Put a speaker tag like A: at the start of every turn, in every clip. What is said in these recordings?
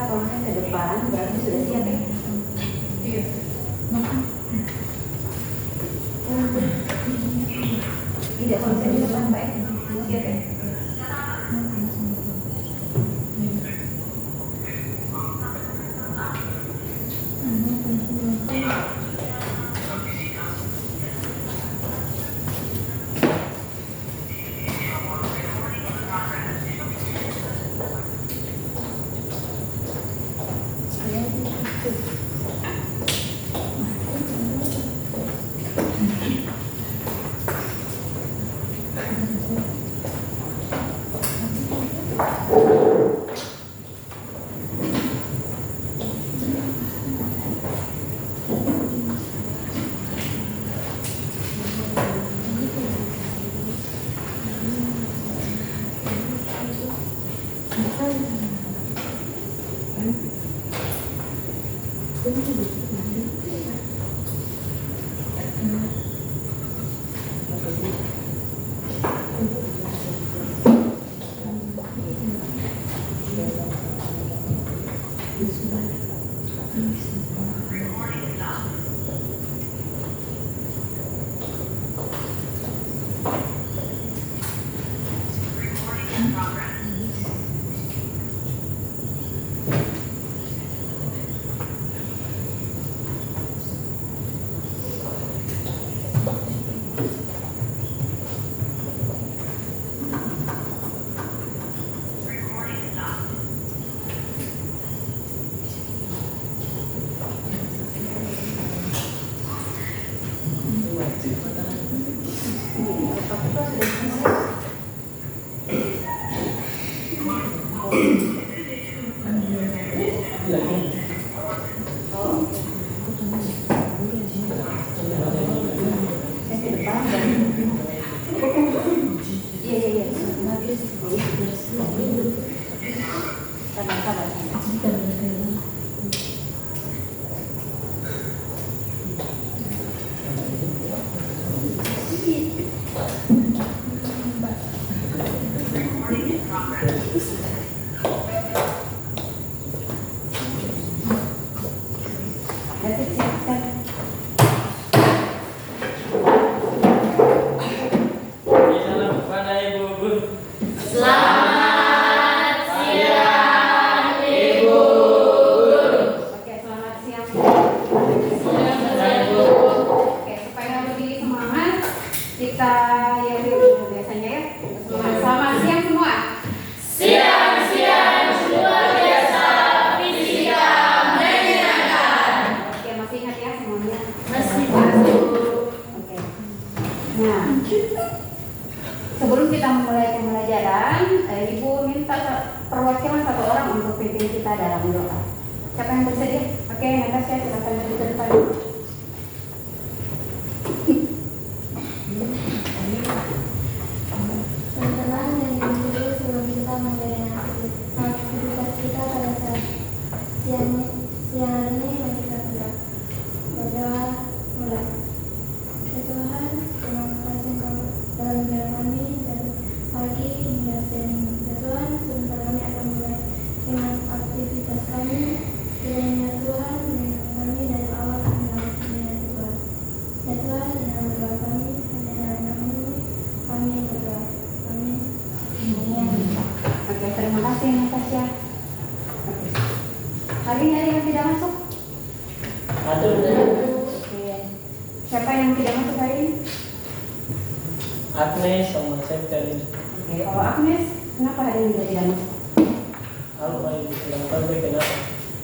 A: Tolongnya ke depan, berarti sudah siap ya? Iya. Tidak, kalau saya di depan Mbak ya? Siap ya? Sebelum kita memulai pembelajaran, Ibu minta perwakilan satu orang untuk pimpin kita dalam doa. Siapa yang bersedia? Oke, Natasha, silakan maju ke depan.
B: Teman-teman yang dulu sebelum kita memulai aktivitas kita pada saat siang hari ini, mari kita berdoa mulai. Ya Tuhan, terima kasih Engkau dalam jalan kami dari pagi hingga siang ini. Ya Tuhan, sebentar kami akan mulai dengan aktivitas kami. Kiranya Tuhan melindungi kami dari awal hingga akhir Tuhan. Ya Tuhan, dalam doa kami, hanya dalam nama-Mu kami berdoa. Amin.
A: Oke, terima kasih Natasha. Hari ini ada yang tidak masuk?
C: Ada.
A: Oke. Siapa yang tidak masuk hari ini?
C: Agnes sama Septerin.
A: Oke, kalau Agnes, kenapa hari ini tidak masuk?
C: Apa yang disilangkan kenapa?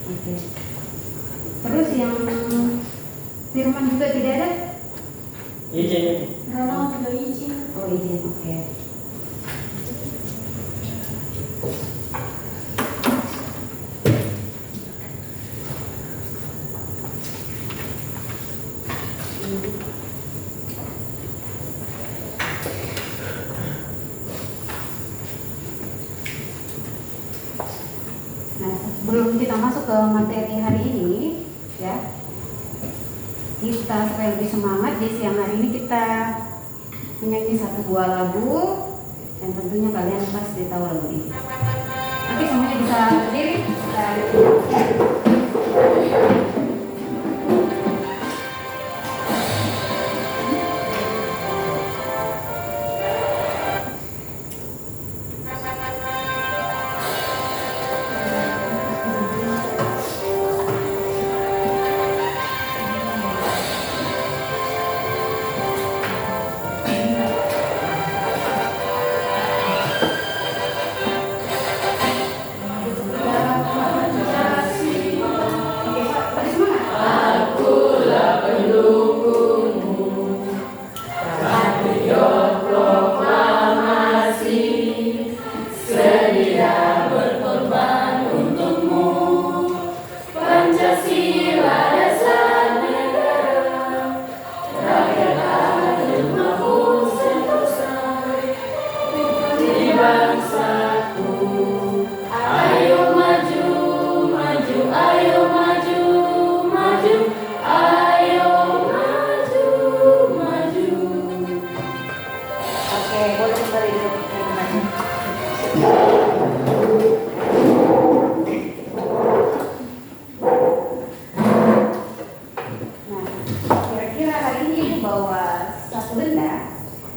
A: Oke. Terus yang Firman juga tidak ada?
C: Izin.
B: Rana sudah izin.
A: Oh izin, oke. sebelum kita masuk ke materi hari ini, ya, kita supaya lebih semangat di siang hari ini kita menyanyi satu buah lagu dan tentunya kalian pasti tahu lagu ini. Oke, semuanya bisa berdiri.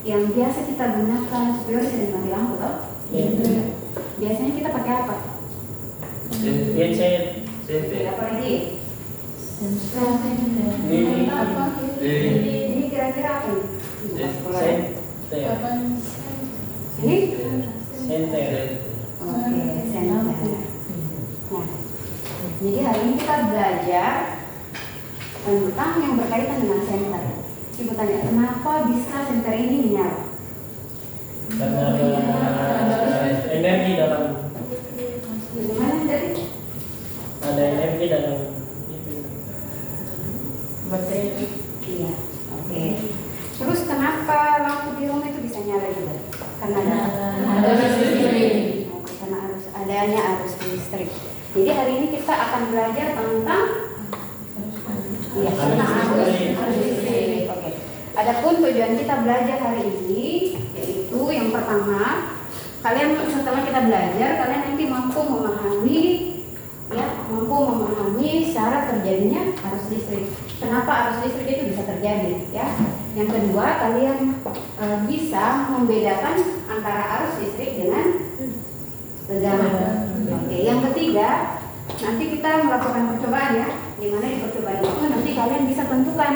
A: Yang biasa kita gunakan supaya sering mati lampu, toh? Biasanya kita pakai apa? Apa lagi? Ini kira-kira apa nih? Ini? Oke, senter. Nah, jadi hari ini kita belajar tentang yang berkaitan dengan senter. Ibu tanya, kenapa bisa senter ini menyala?
C: Karena ada energi dalam.
A: Gimana dari?
C: Ada energi dalam itu.
A: Baterai. Iya, oke. Terus kenapa lampu di rumah itu bisa nyala juga? Karena ada arus listrik. Karena adanya arus listrik. Jadi hari ini kita akan belajar tentang arus listrik. Oke. Adapun tujuan kita belajar hari ini yaitu yang pertama, kalian setelah kita belajar, kalian nanti mampu memahami cara terjadinya arus listrik. Kenapa arus listrik itu bisa terjadi, ya? Yang kedua, kalian bisa membedakan antara arus listrik dengan tegangan. Oke. Yang ketiga, nanti kita melakukan percobaan, ya. Di mana di percobaan itu nanti kalian bisa tentukan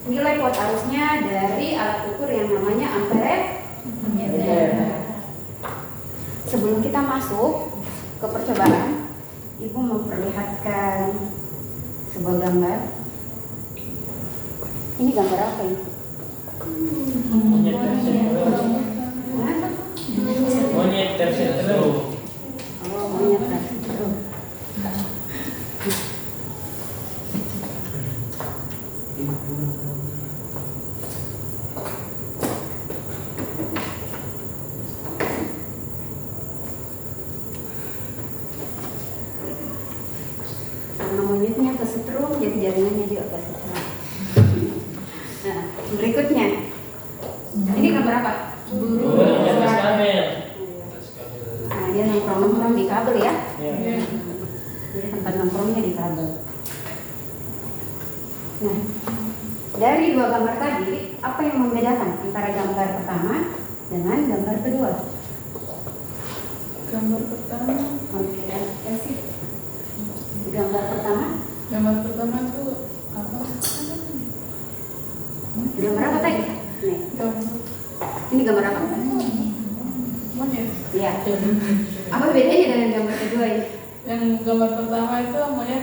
A: nilai kuat arusnya dari alat ukur yang namanya ampere. Sebelum kita masuk ke percobaan, Ibu memperlihatkan sebuah gambar. Ini gambar apa ini?
C: Monyet tersetrum.
A: Oh, monyet tersetrum. Karena monyetnya kesetrum, jadi jaringannya juga kesetrum. Nah, berikutnya, ini gambar apa?
C: Burung di atas kabel.
A: Nah, dia nongkrong di kabel, ya.
C: Ya.
A: Jadi tempat nongkrongnya di kabel. Nah, dari dua gambar tadi, apa yang membedakan antara gambar pertama dengan gambar kedua?
D: Gambar pertama
A: Oke, kasih. Gambar pertama,
D: itu apa?
A: gambar apa tadi? Nih,
D: Gambar
A: ini gambar apa?
D: monyet.
A: Ya. Apa bedanya dengan gambar kedua ini?
D: Yang gambar pertama itu monyet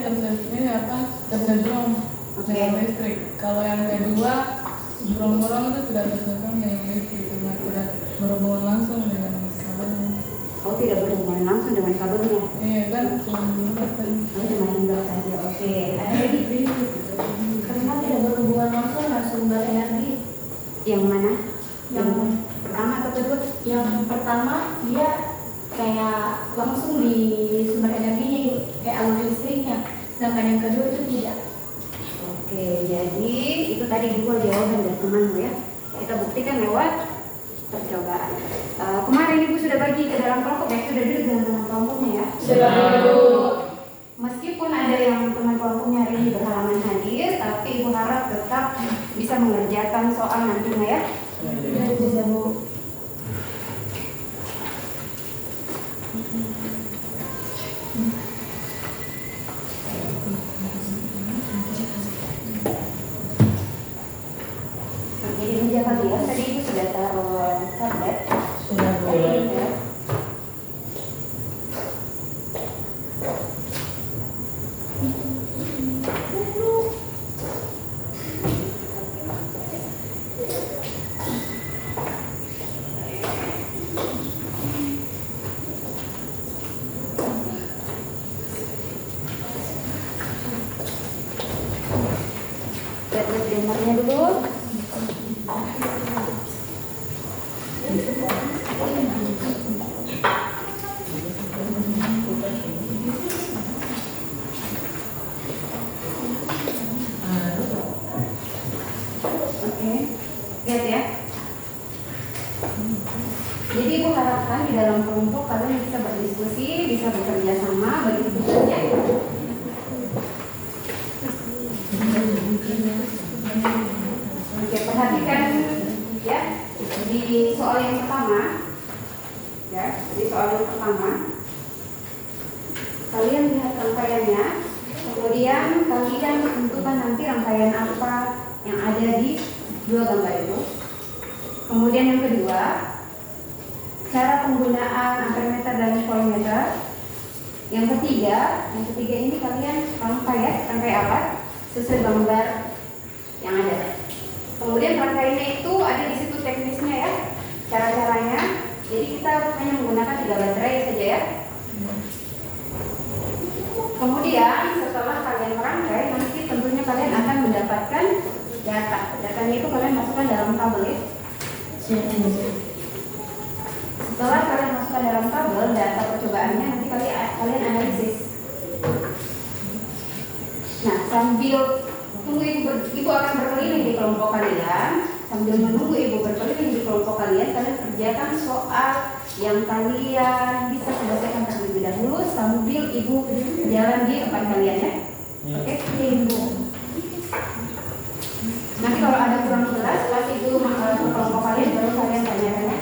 D: tersetrum
A: Oke.
D: dengan listrik. Kalau yang kedua burung-burung itu tidak tersetrum dengan listrik karena tidak berhubungan langsung dengan kabelnya.
A: Oh, tidak berhubungan langsung dengan kabelnya.
D: Iya kan, cuma hinggap kan.
A: Oh, cuma hinggap saja. Oke. Ada lagi?
B: Karena tidak berhubungan langsung dengan sumber energi.
A: Yang mana?
B: Yang
A: pertama atau kedua?
B: Yang pertama dia kayak langsung di sumber energinya kayak alur listriknya, sedangkan yang kedua itu tidak.
A: Oke, jadi itu tadi dua jawaban dari temanmu ya. Kita buktikan lewat percobaan. Kemarin Ibu sudah bagi ke dalam kelompok ya, sudah duduk dengan teman kelompoknya ya. Meskipun ada yang teman kelompoknya hari ini berhalangan hadir, tapi Ibu harap tetap bisa mengerjakan soal nantinya ya.
B: Bisa Bu.
A: Jadi meja kalian tadi Ibu sudah taruh tablet.
D: Sudah Bu.
A: Ya. Lihat gambarnya dulu. Oke, lihat ya. Jadi Ibu harapkan di dalam kelompok kalian bisa berdiskusi, bisa bekerja sama, bagi tugasnya. Oke, perhatikan ya di soal yang pertama. Ya, di soal yang pertama. Kalian lihat rangkaiannya, kemudian kalian tentukan nanti rangkaian apa yang ada di dua gambar itu. Kemudian yang kedua, cara penggunaan ampermeter dan voltmeter. Yang ketiga ini kalian rangkai alat sesuai gambar yang ada. Kemudian rangkaiannya itu ada di situ teknisnya ya, cara-caranya. Jadi kita hanya menggunakan 3 baterai saja ya. Kemudian setelah kalian merangkai, nanti tentunya kalian akan mendapatkan data. Datanya itu kalian masukkan dalam tabel ya. Setelah kalian masukkan dalam tabel data percobaannya, nanti kalian analisis. Nah, sambil tunggu ibu akan berkeliling di kelompok kalian. Sambil menunggu ibu berkeliling di kelompok kalian kerjakan soal yang kalian bisa selesaikan terlebih dahulu sambil ibu jalan di depan kalian ya. Oke, ibu. Nanti kalau ada kurang jelas, pas ibu ke kelompok kalian baru kalian tanya-tanya.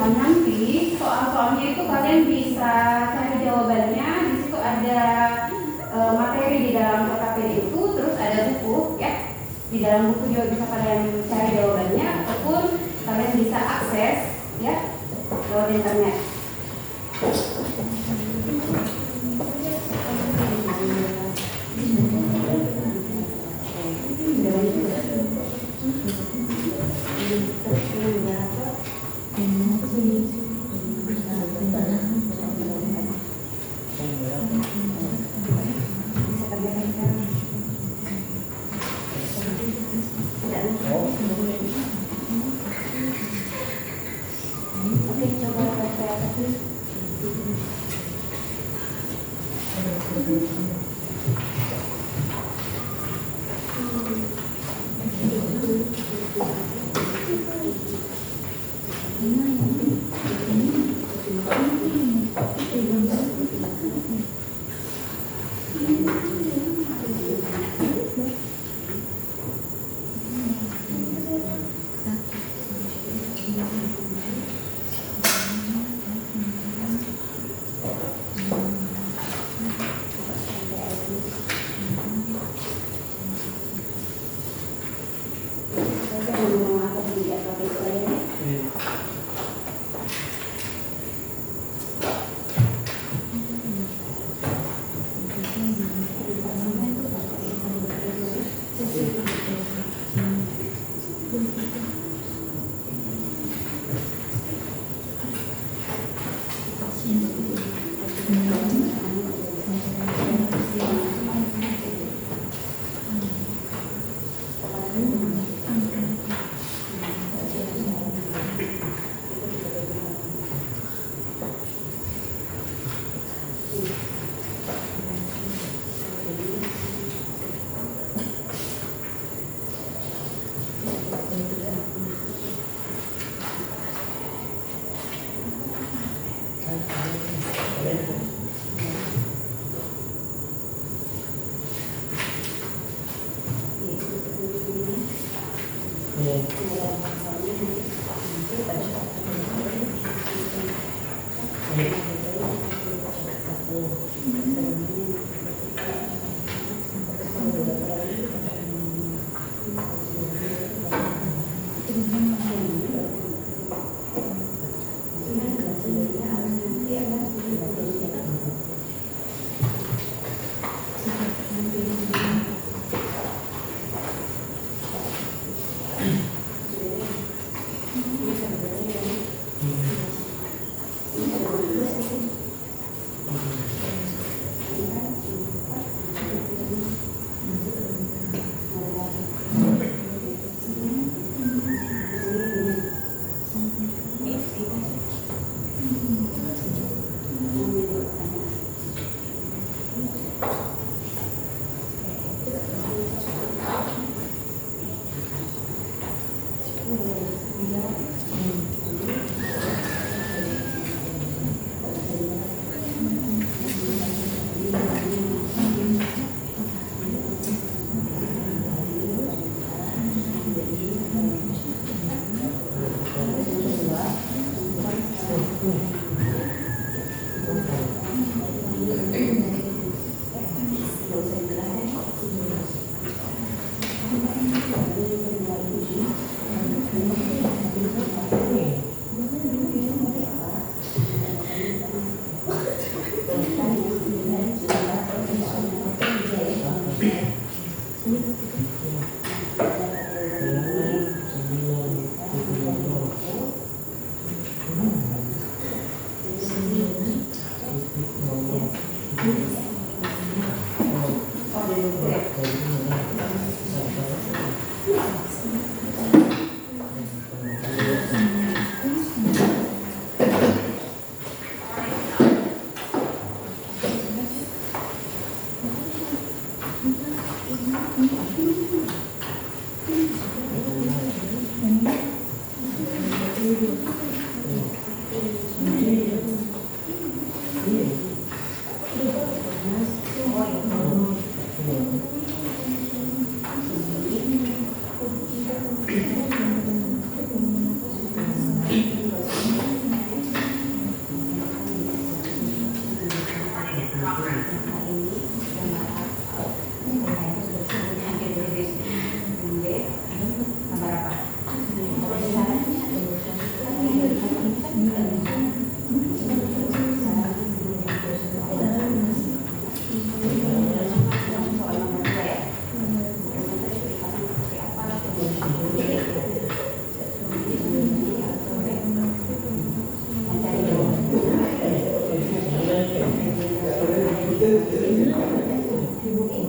A: Nanti soal-soalnya itu kalian bisa cari jawabannya. Di situ ada materi di dalam KKPD itu, terus ada buku ya. Di dalam buku juga bisa kalian cari jawabannya, ataupun kalian bisa akses ya lewat internet. Oke, coba baca.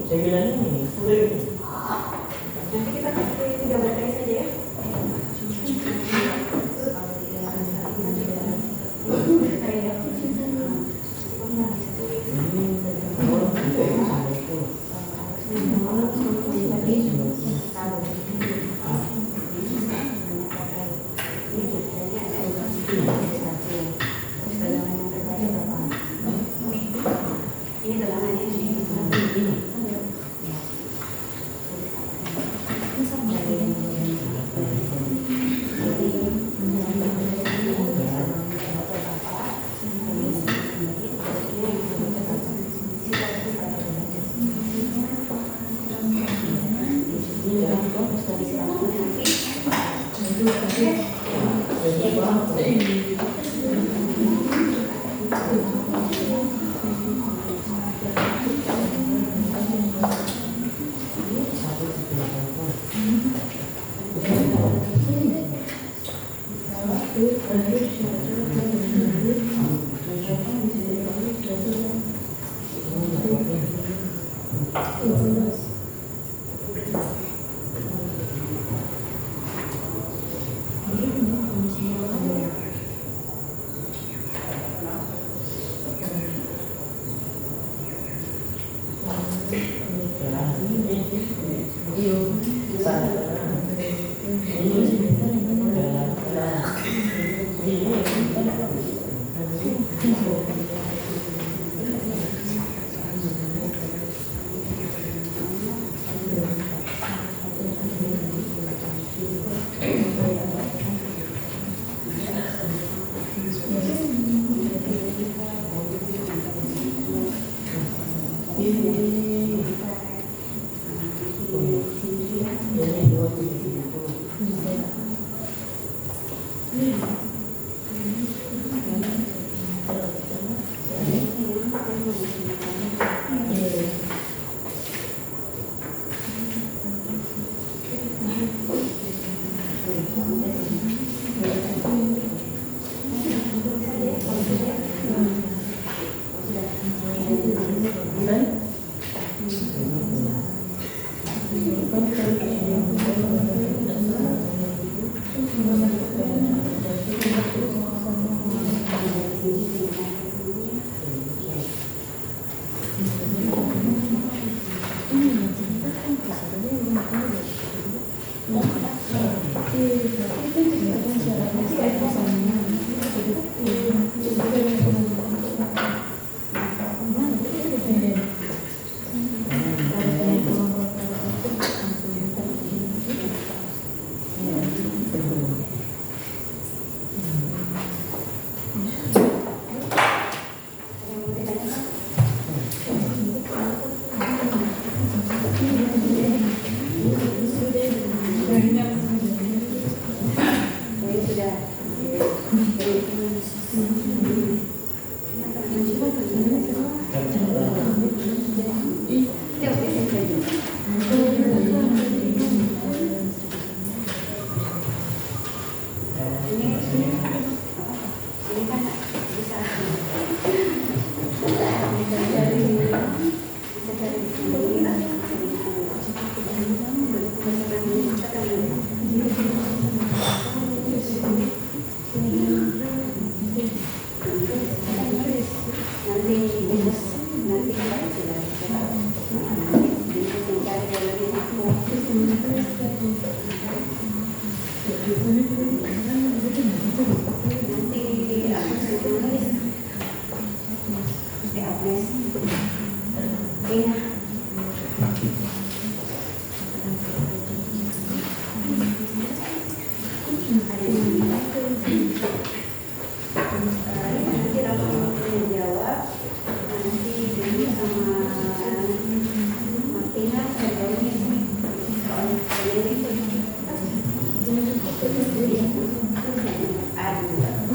C: Saya bilang ini.
A: Nanti kita pakai 3 baterai saja ya. Ini tegangannya. Nulis. Agnes. Iya. Nanti Rafa menjawab, nanti Dini sama Martina jawabnya soal kalian itu. Aduh.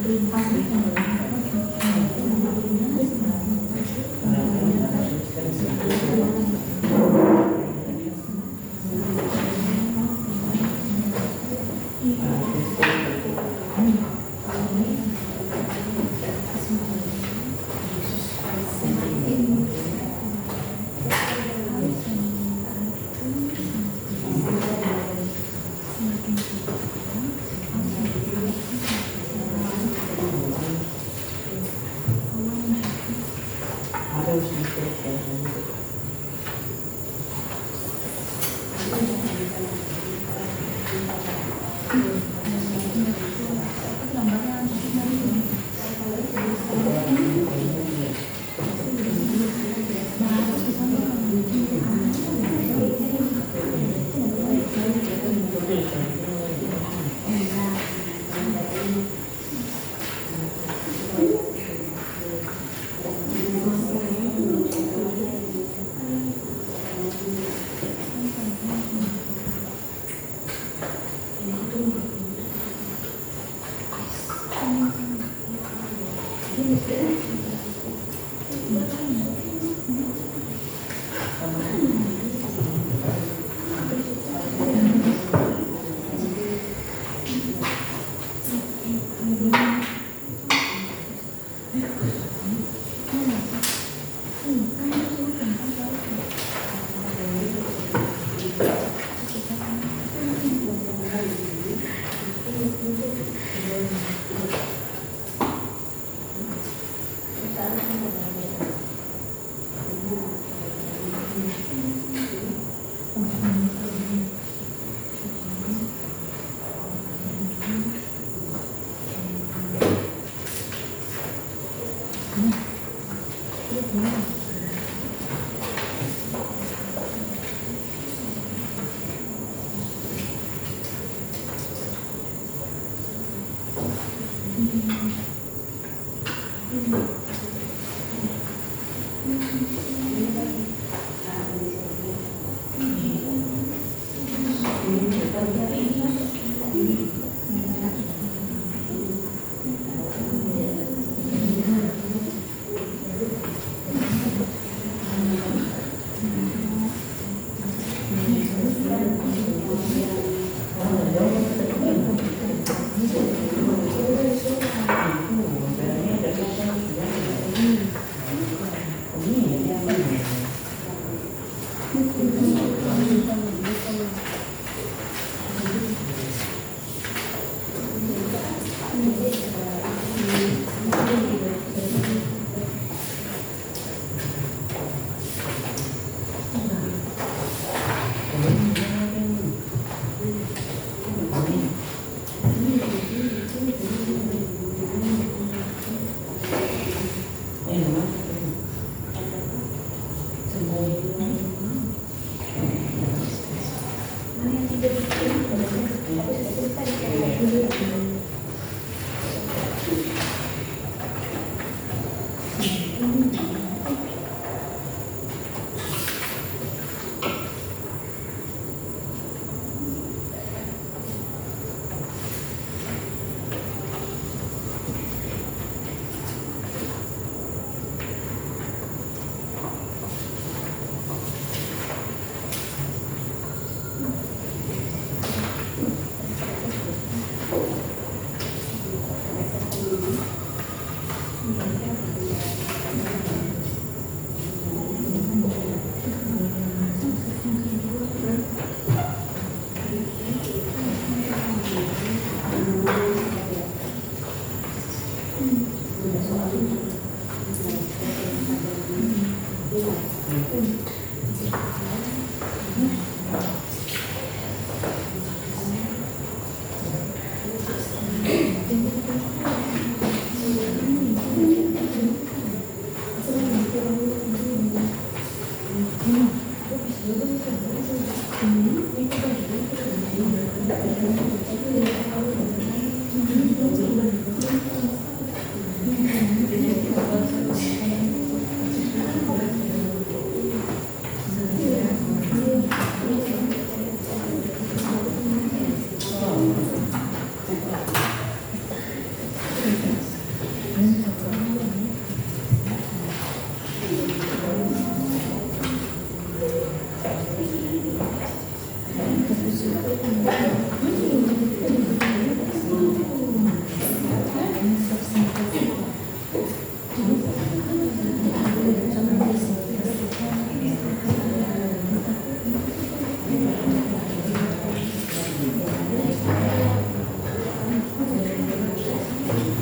C: Harus diteruskan.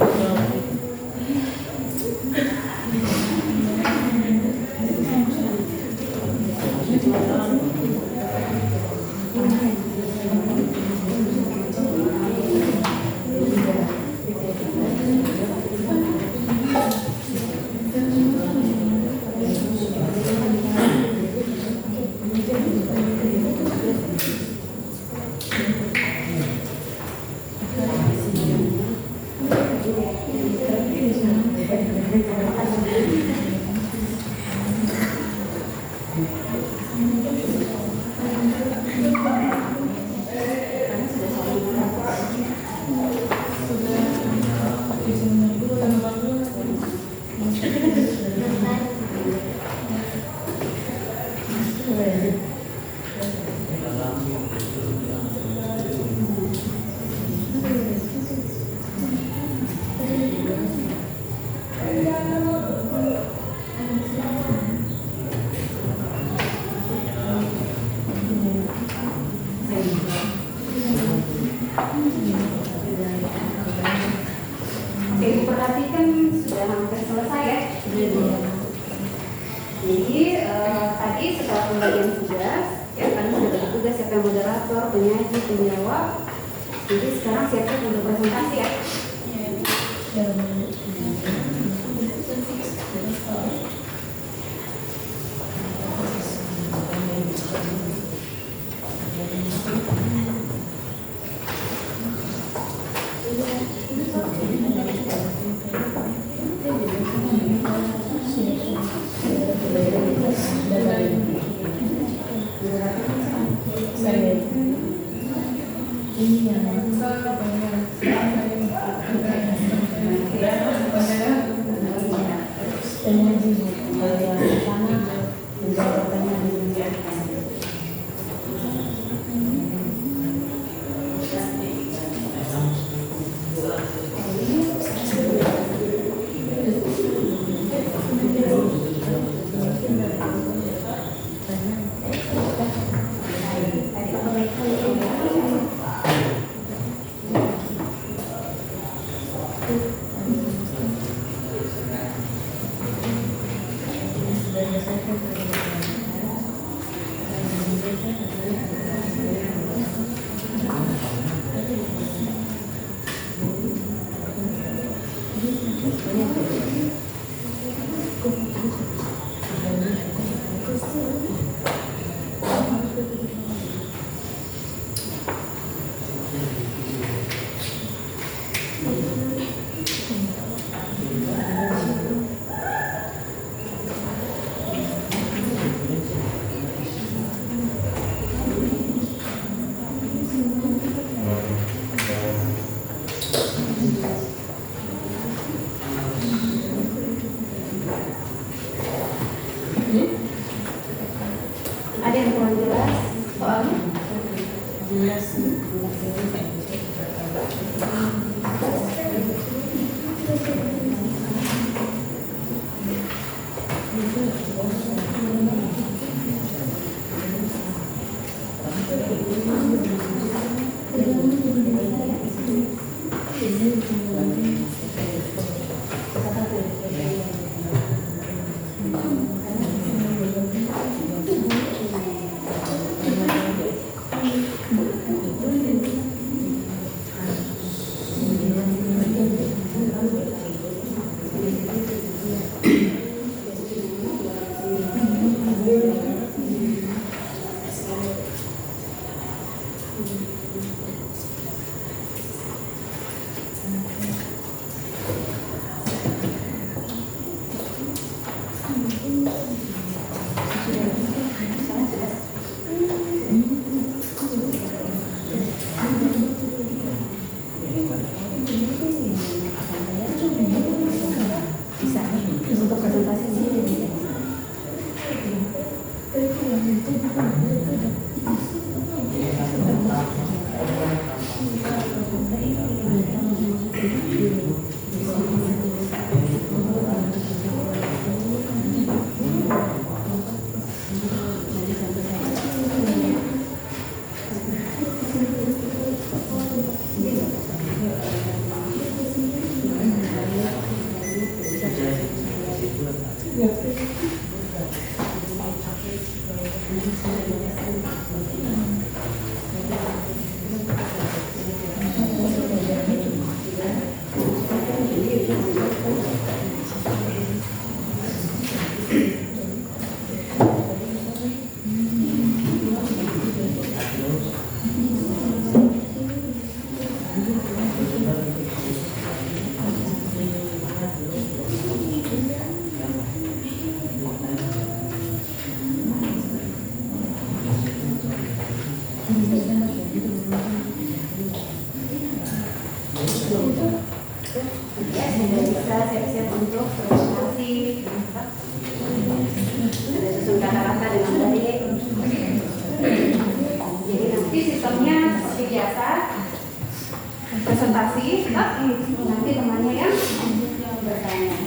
A: Oke, Ibu perhatikan sudah hampir selesai ya. Jadi tadi setelah pembagian tugas, ya kan sudah bagi tugas siapa yang moderator, penyaji, penjawab. Jadi sekarang siapkan untuk presentasi ya. Ada yang kurang jelas soalnya?
C: Jelas.
A: bisa siap-siap untuk presentasi. Ada susun kata-kata dengan baik. Jadi nanti sistemnya seperti biasa, presentasi, nanti temannya yang bertanya.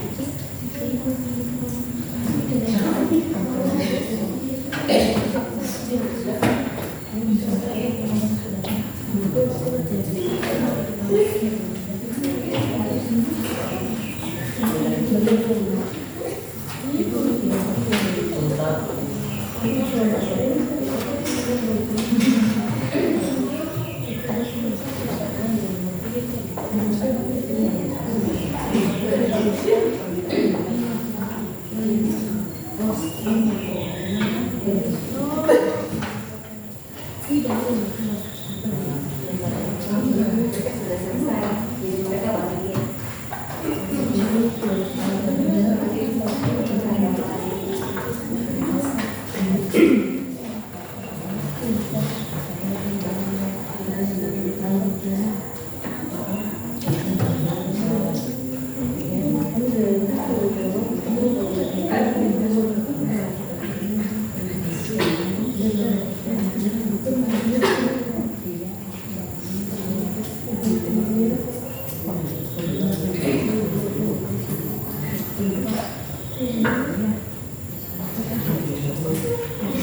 A: Sudah selesai, jadi mereka bahagia.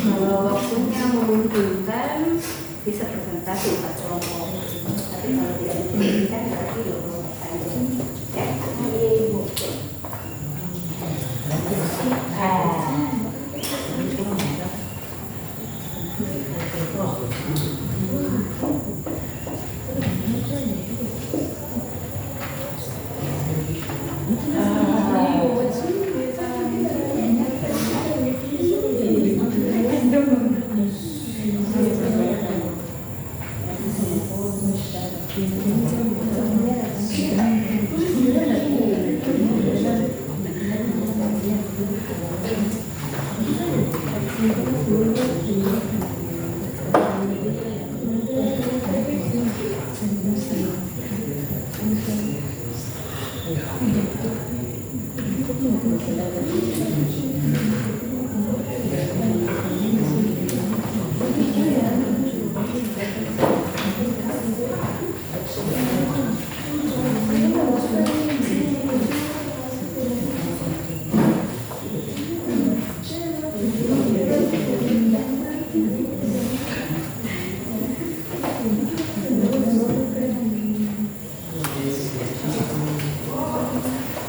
A: Kalau waktunya memungkinkan bisa presentasi 4 kelompok, tapi kalau tidak memungkinkan berarti 20%. Ya, Ibu.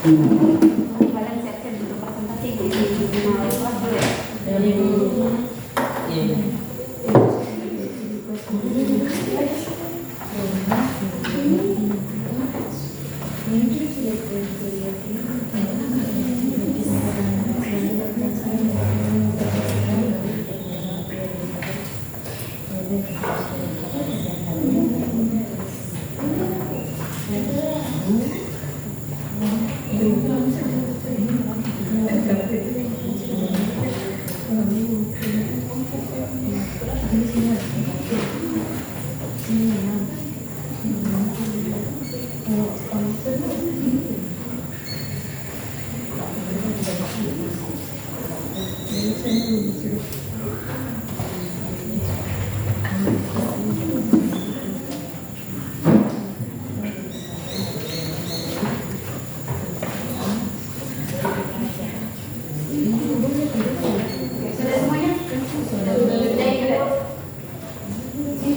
A: Kalian siap-siap untuk presentasi di final kelas dulu ya. Sudah semuanya? Sudah ikut?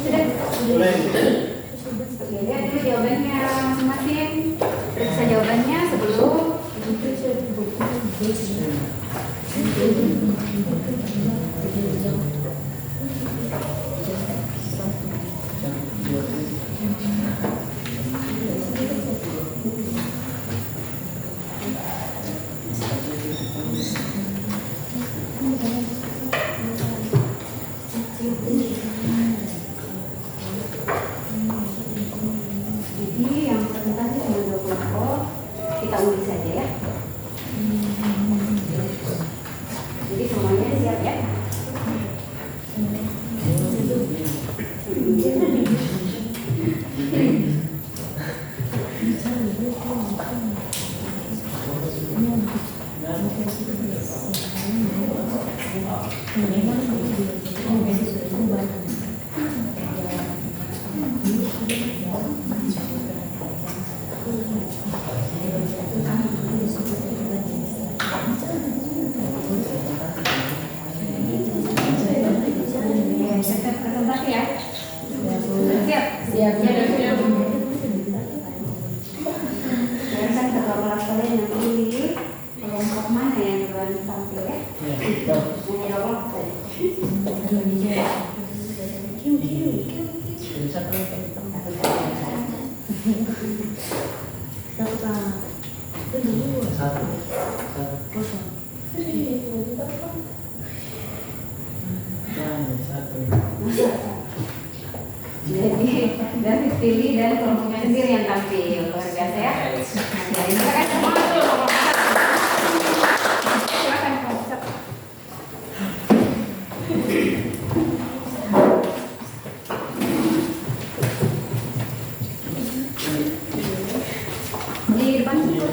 A: Sudah? Oke, lihat dulu jawabannya masing-masing. Periksa jawabannya sebelum jadi yang presentasi cuma 2 kelompok, kita undi saja ya. Jadi semuanya siap ya. Presentasi ya. Siap.
D: Siap.
A: Biarkan kedua kelas kalian yang pilih kelompok mana yang duluan tampil ya. Yang jawab saya. Jadi dari pilih dan kelompoknya sendiri yang tampil. Luar biasa ya. Nah, ini silakan semua tuh. Silakan kelompok. Di depan situ.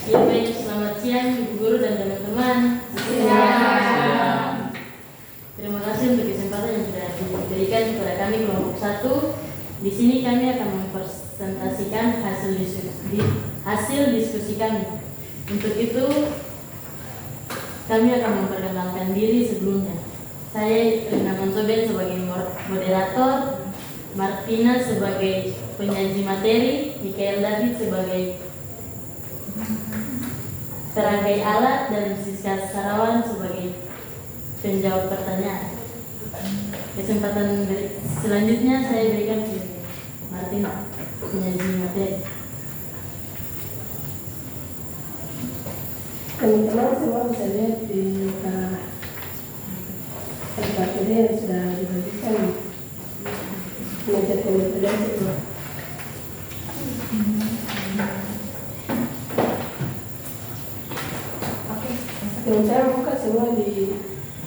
C: Ya baik, selamat siang Ibu Guru dan teman-teman. Terima kasih untuk kesempatan yang sudah diberikan kepada kami kelompok 1. Di sini kami akan mempresentasikan hasil diskusi kami. Untuk itu kami akan memperkenalkan diri sebelumnya. Saya Rina Monsoben sebagai moderator, Martina sebagai penyaji materi, Mikael David sebagai perangkai alat, dan Siska Sarawan sebagai penjawab pertanyaan. Kesempatan selanjutnya saya berikan ke Martina, penyaji materi.
E: Teman-teman semua bisa lihat di tempat ini yang sudah dibagikan meja teman-teman semua. Teman-teman buka semua di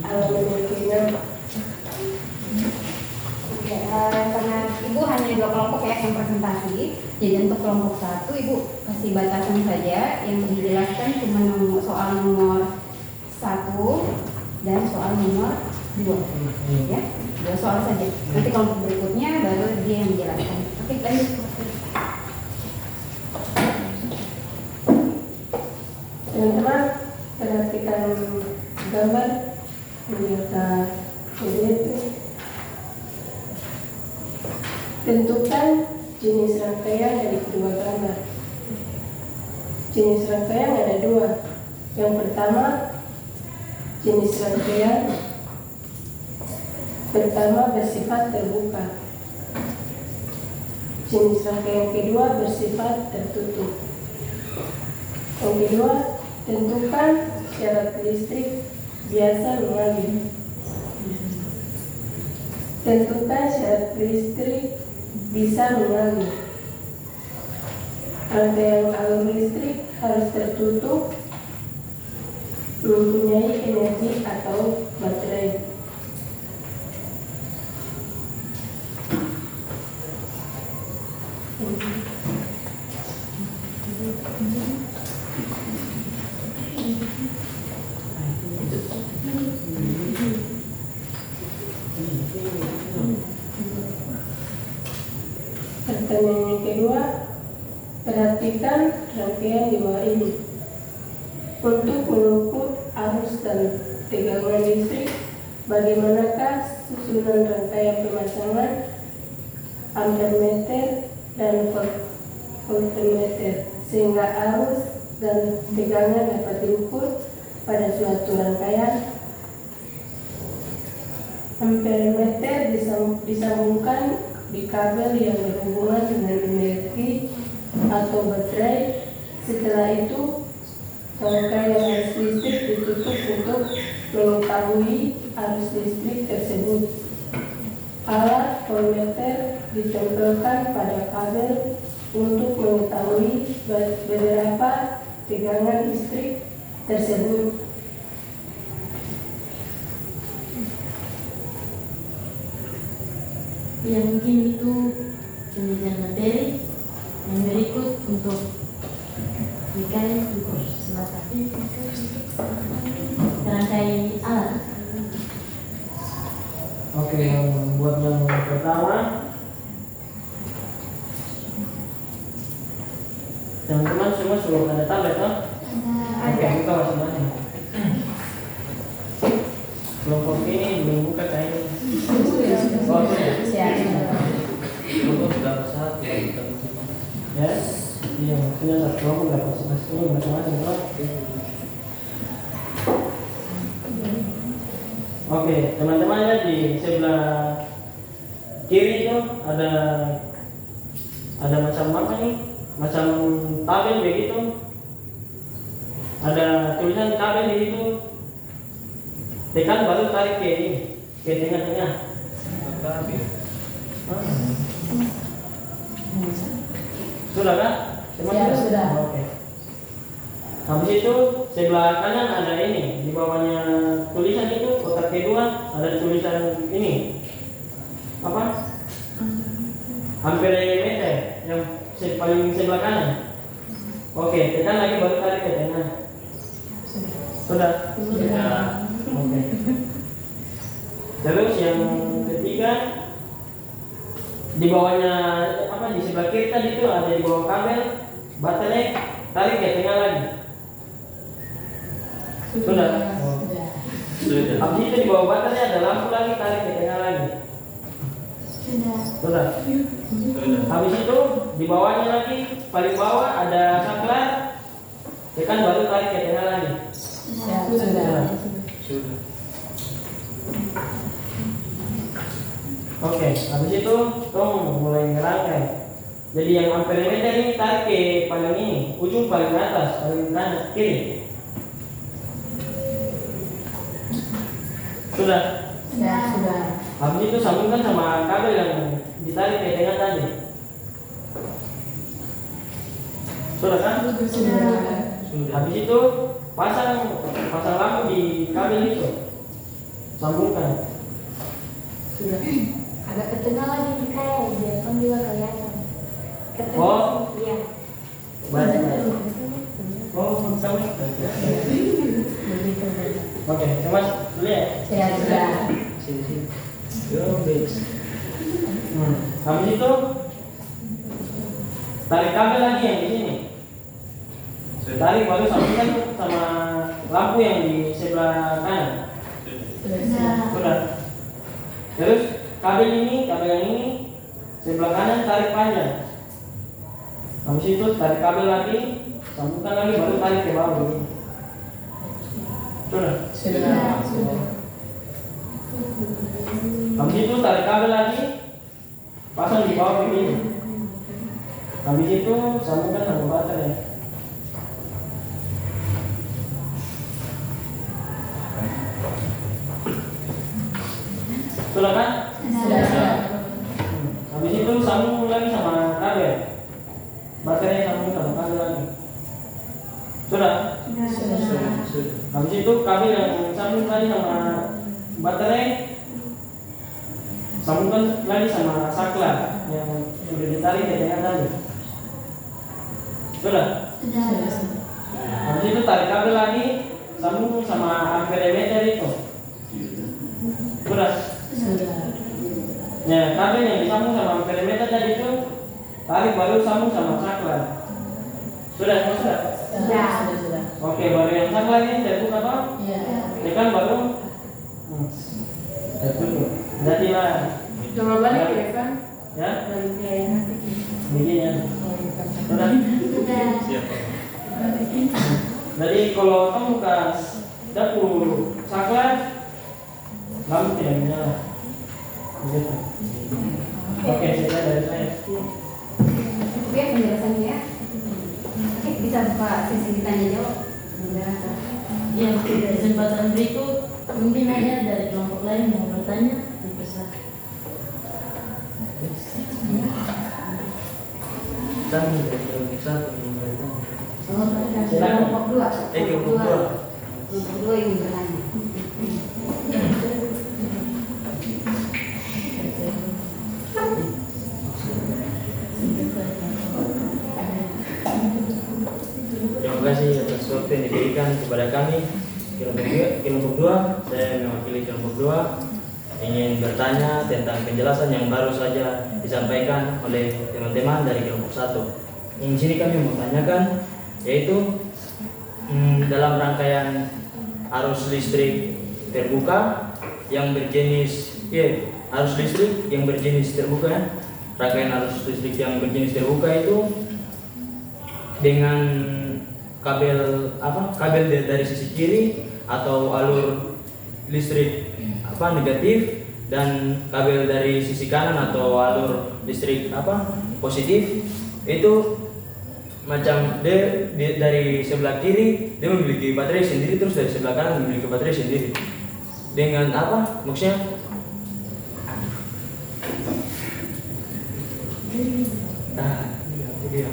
E: halaman yang ke-6.
A: Oke, karena Ibu hanya 2 kelompok ya yang presentasi. Jadi untuk kelompok 1 Ibu kasih batasan saja, yang dijelaskan cuma soal nomor 1 dan soal nomor 2. Ya, 2 soal saja. Nanti kelompok berikutnya baru dia yang menjelaskan. Oke, lanjut.
E: Teman-teman perhatikan gambar menyerta itu. Tentukan jenis rangkaian dari kedua gambar. Jenis rangkaian ada 2. Yang pertama, jenis rangkaian pertama bersifat terbuka. Jenis rangkaian kedua bersifat tertutup. Yang kedua, tentukan syarat listrik biasa mengalir. Tentukan syarat listrik bisa mengalir. Rangkaian alur listrik harus tertutup, mempunyai energi atau baterai. Pertanyaan yang kedua, perhatikan rangkaian di bawah ini. Untuk mengukur arus dan tegangan listrik, bagaimanakah susunan rangkaian pemasangan ampermeter dan voltmeter sehingga arus dan tegangan dapat diukur pada suatu rangkaian? Ampermeter disambungkan di kabel yang berhubungan dengan energi atau baterai. Setelah itu, rangkaian arus listrik ditutup untuk mengetahui arus listrik tersebut. Alat voltmeter ditempelkan pada kabel untuk mengetahui beberapa pegangan listrik tersebut.
C: Ya mungkin itu penelitian materi yang berikut untuk Mikael untuk selatan rangkai alat.
F: Oke, buat yang pertama, teman-teman semua sudah ada tablet kan? Oke, buka masing-masing. Kelompok ini belum buka kayaknya. Oh, sudah. Kelompok sudah satu. Ya, iya, sudah satu kelompok sudah masing-masing kan? Oke, teman-teman lihat di sebelah kiri itu ada macam apa nih? Macam tabel begitu. Ada tulisan tabel di situ. Tekan baru tarik ke ini, ke tengah-tengah. Sudah kan?
E: Sudah.
F: Oke. Habis itu sebelah kanan ada ini, di bawahnya tulisan itu kotak kedua ada tulisan ini apa? Ampere meter yang paling sebelah kanan. Oke, tekan lagi baru tarik ke tengah. Sudah. Oke. Terus yang ketiga di bawahnya apa di sebelah kiri tadi itu ada di bawah kabel baterai, tarik ke tengah lagi. Sudah. Habis itu di bawah baterai ada lampu lagi, tarik ke tengah lagi. Sudah. Habis itu di bawahnya lagi paling bawah ada saklar, tekan baru tarik ke tengah lagi. Sudah. Oke, habis itu tong mulai ngerangkai. Jadi yang ampere meter ini tarik ke paling ini, ujung paling atas, paling kanan kiri. Sudah.
E: Sudah.
F: Habis itu sambungkan sama kabel yang ditarik ke tengah tadi. Sudah kan?
E: Sudah.
F: Habis itu pasang lampu di kabel itu. Sambungkan.
E: Sudah.
B: Agak ke tengah lagi Mikael, biar kan juga kelihatan. Ke tengah
F: Oh.
B: sih, iya.
F: Baik. Oh, sama. Oke, Mas, lihat.
E: Sudah.
F: Sini. Habis itu tarik kabel lagi yang di sini. Tarik baru sambungkan sama lampu yang di sebelah kanan. Sudah. Terus kabel yang ini sebelah kanan tarik panjang. Habis itu tarik kabel lagi, sambungkan lagi baru tarik ke bawah begini. Sudah. Habis itu tarik kabel lagi, pasang di bawah begini. Habis itu sambungkan sama baterai. Sudah kan?
E: Sudah.
F: Habis itu sambung lagi sama kabel. Baterai sambung sama kabel lagi. Sudah? Habis itu kabel yang sambung tadi sama baterai sambungkan lagi sama saklar yang sudah ditarik ke tengah tadi. Sudah? Habis itu tarik kabel lagi sambung sama ampere meter itu. Sudah? Ya, kabel yang disambung sama ampere meter tadi itu tarik baru sambung sama saklar. Sudah?
E: Sudah.
F: Oke, baru yang saklar ini terbuka apa?
E: Iya.
F: Tekan baru tertutup. Jadilah
D: Coba balik ya kan?
F: ya
E: Balik ke yang nanti.
F: begini ya. Sudah?
B: Siapa?
F: Jadi kalau kamu buka dapur saklar lampu tidak menyala. Begitu. Oke, selesai dari saya.
A: Oke, penjelasannya ya. Oke, bisa buka sesi tanya jawab. Penjelasan.
C: Yang kesempatan berikut mungkin ada dari kelompok lain yang mau bertanya, dipersilakan.
F: Kami dari kelompok 1 yang bertanya. Silakan.
A: Kelompok 2.
F: Kelompok 2.
A: Kelompok 2 yang bertanya.
F: Terima kasih atas waktu yang diberikan kepada kami. Kelompok 2, saya mewakili kelompok 2 ingin bertanya tentang penjelasan yang baru saja disampaikan oleh teman-teman dari kelompok 1. Yang sini kami mau tanyakan yaitu dalam rangkaian arus listrik terbuka yang berjenis arus listrik yang berjenis terbuka ya. Rangkaian arus listrik yang berjenis terbuka itu dengan kabel dari sisi kiri atau alur listrik negatif dan kabel dari sisi kanan atau alur listrik positif itu macam dari sebelah kiri dia memiliki baterai sendiri, terus dari sebelah kanan memiliki baterai sendiri. Dengan maksudnya? Iya.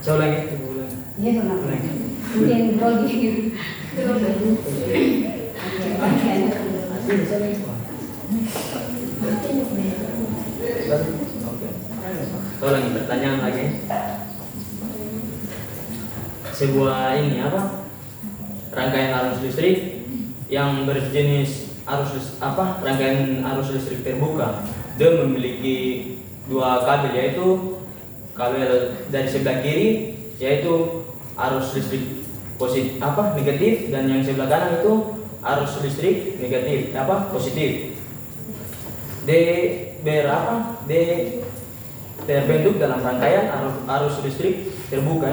F: Coba lagi.
A: Iya, sama. Mungkin grogi.
F: Coba lagi pertanyaan lagi. Sebuah rangkaian arus listrik yang berjenis rangkaian arus listrik terbuka. Dia memiliki dua kabel, yaitu kabel dari sebelah kiri yaitu arus listrik negatif, dan yang sebelah kanan itu arus listrik negatif positif. Terbentuk dalam rangkaian arus listrik terbuka.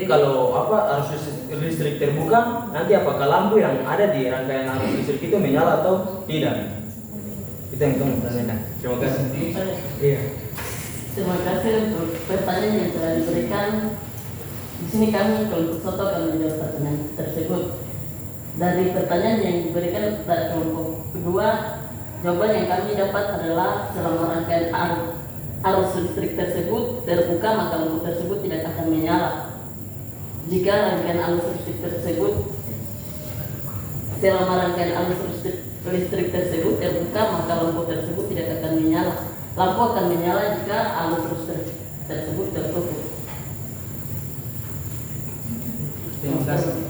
F: Kalau arus listrik terbuka, nanti apakah lampu yang ada di rangkaian arus listrik itu menyala atau tidak? Itu yang kamu tanyakan. Terima kasih. Iya.
C: Terima kasih untuk pertanyaan yang telah diberikan. Di sini kami kelompok 1 akan menjawab pertanyaan tersebut. Dari pertanyaan yang diberikan kepada kelompok kedua, jawaban yang kami dapat adalah selama rangkaian arus listrik tersebut terbuka, maka lampu tersebut tidak akan menyala. Jika rangkaian arus listrik tersebut terbuka, maka lampu tersebut tidak akan menyala. Lampu akan menyala jika arus listrik tersebut tertutup.
F: Terima kasih.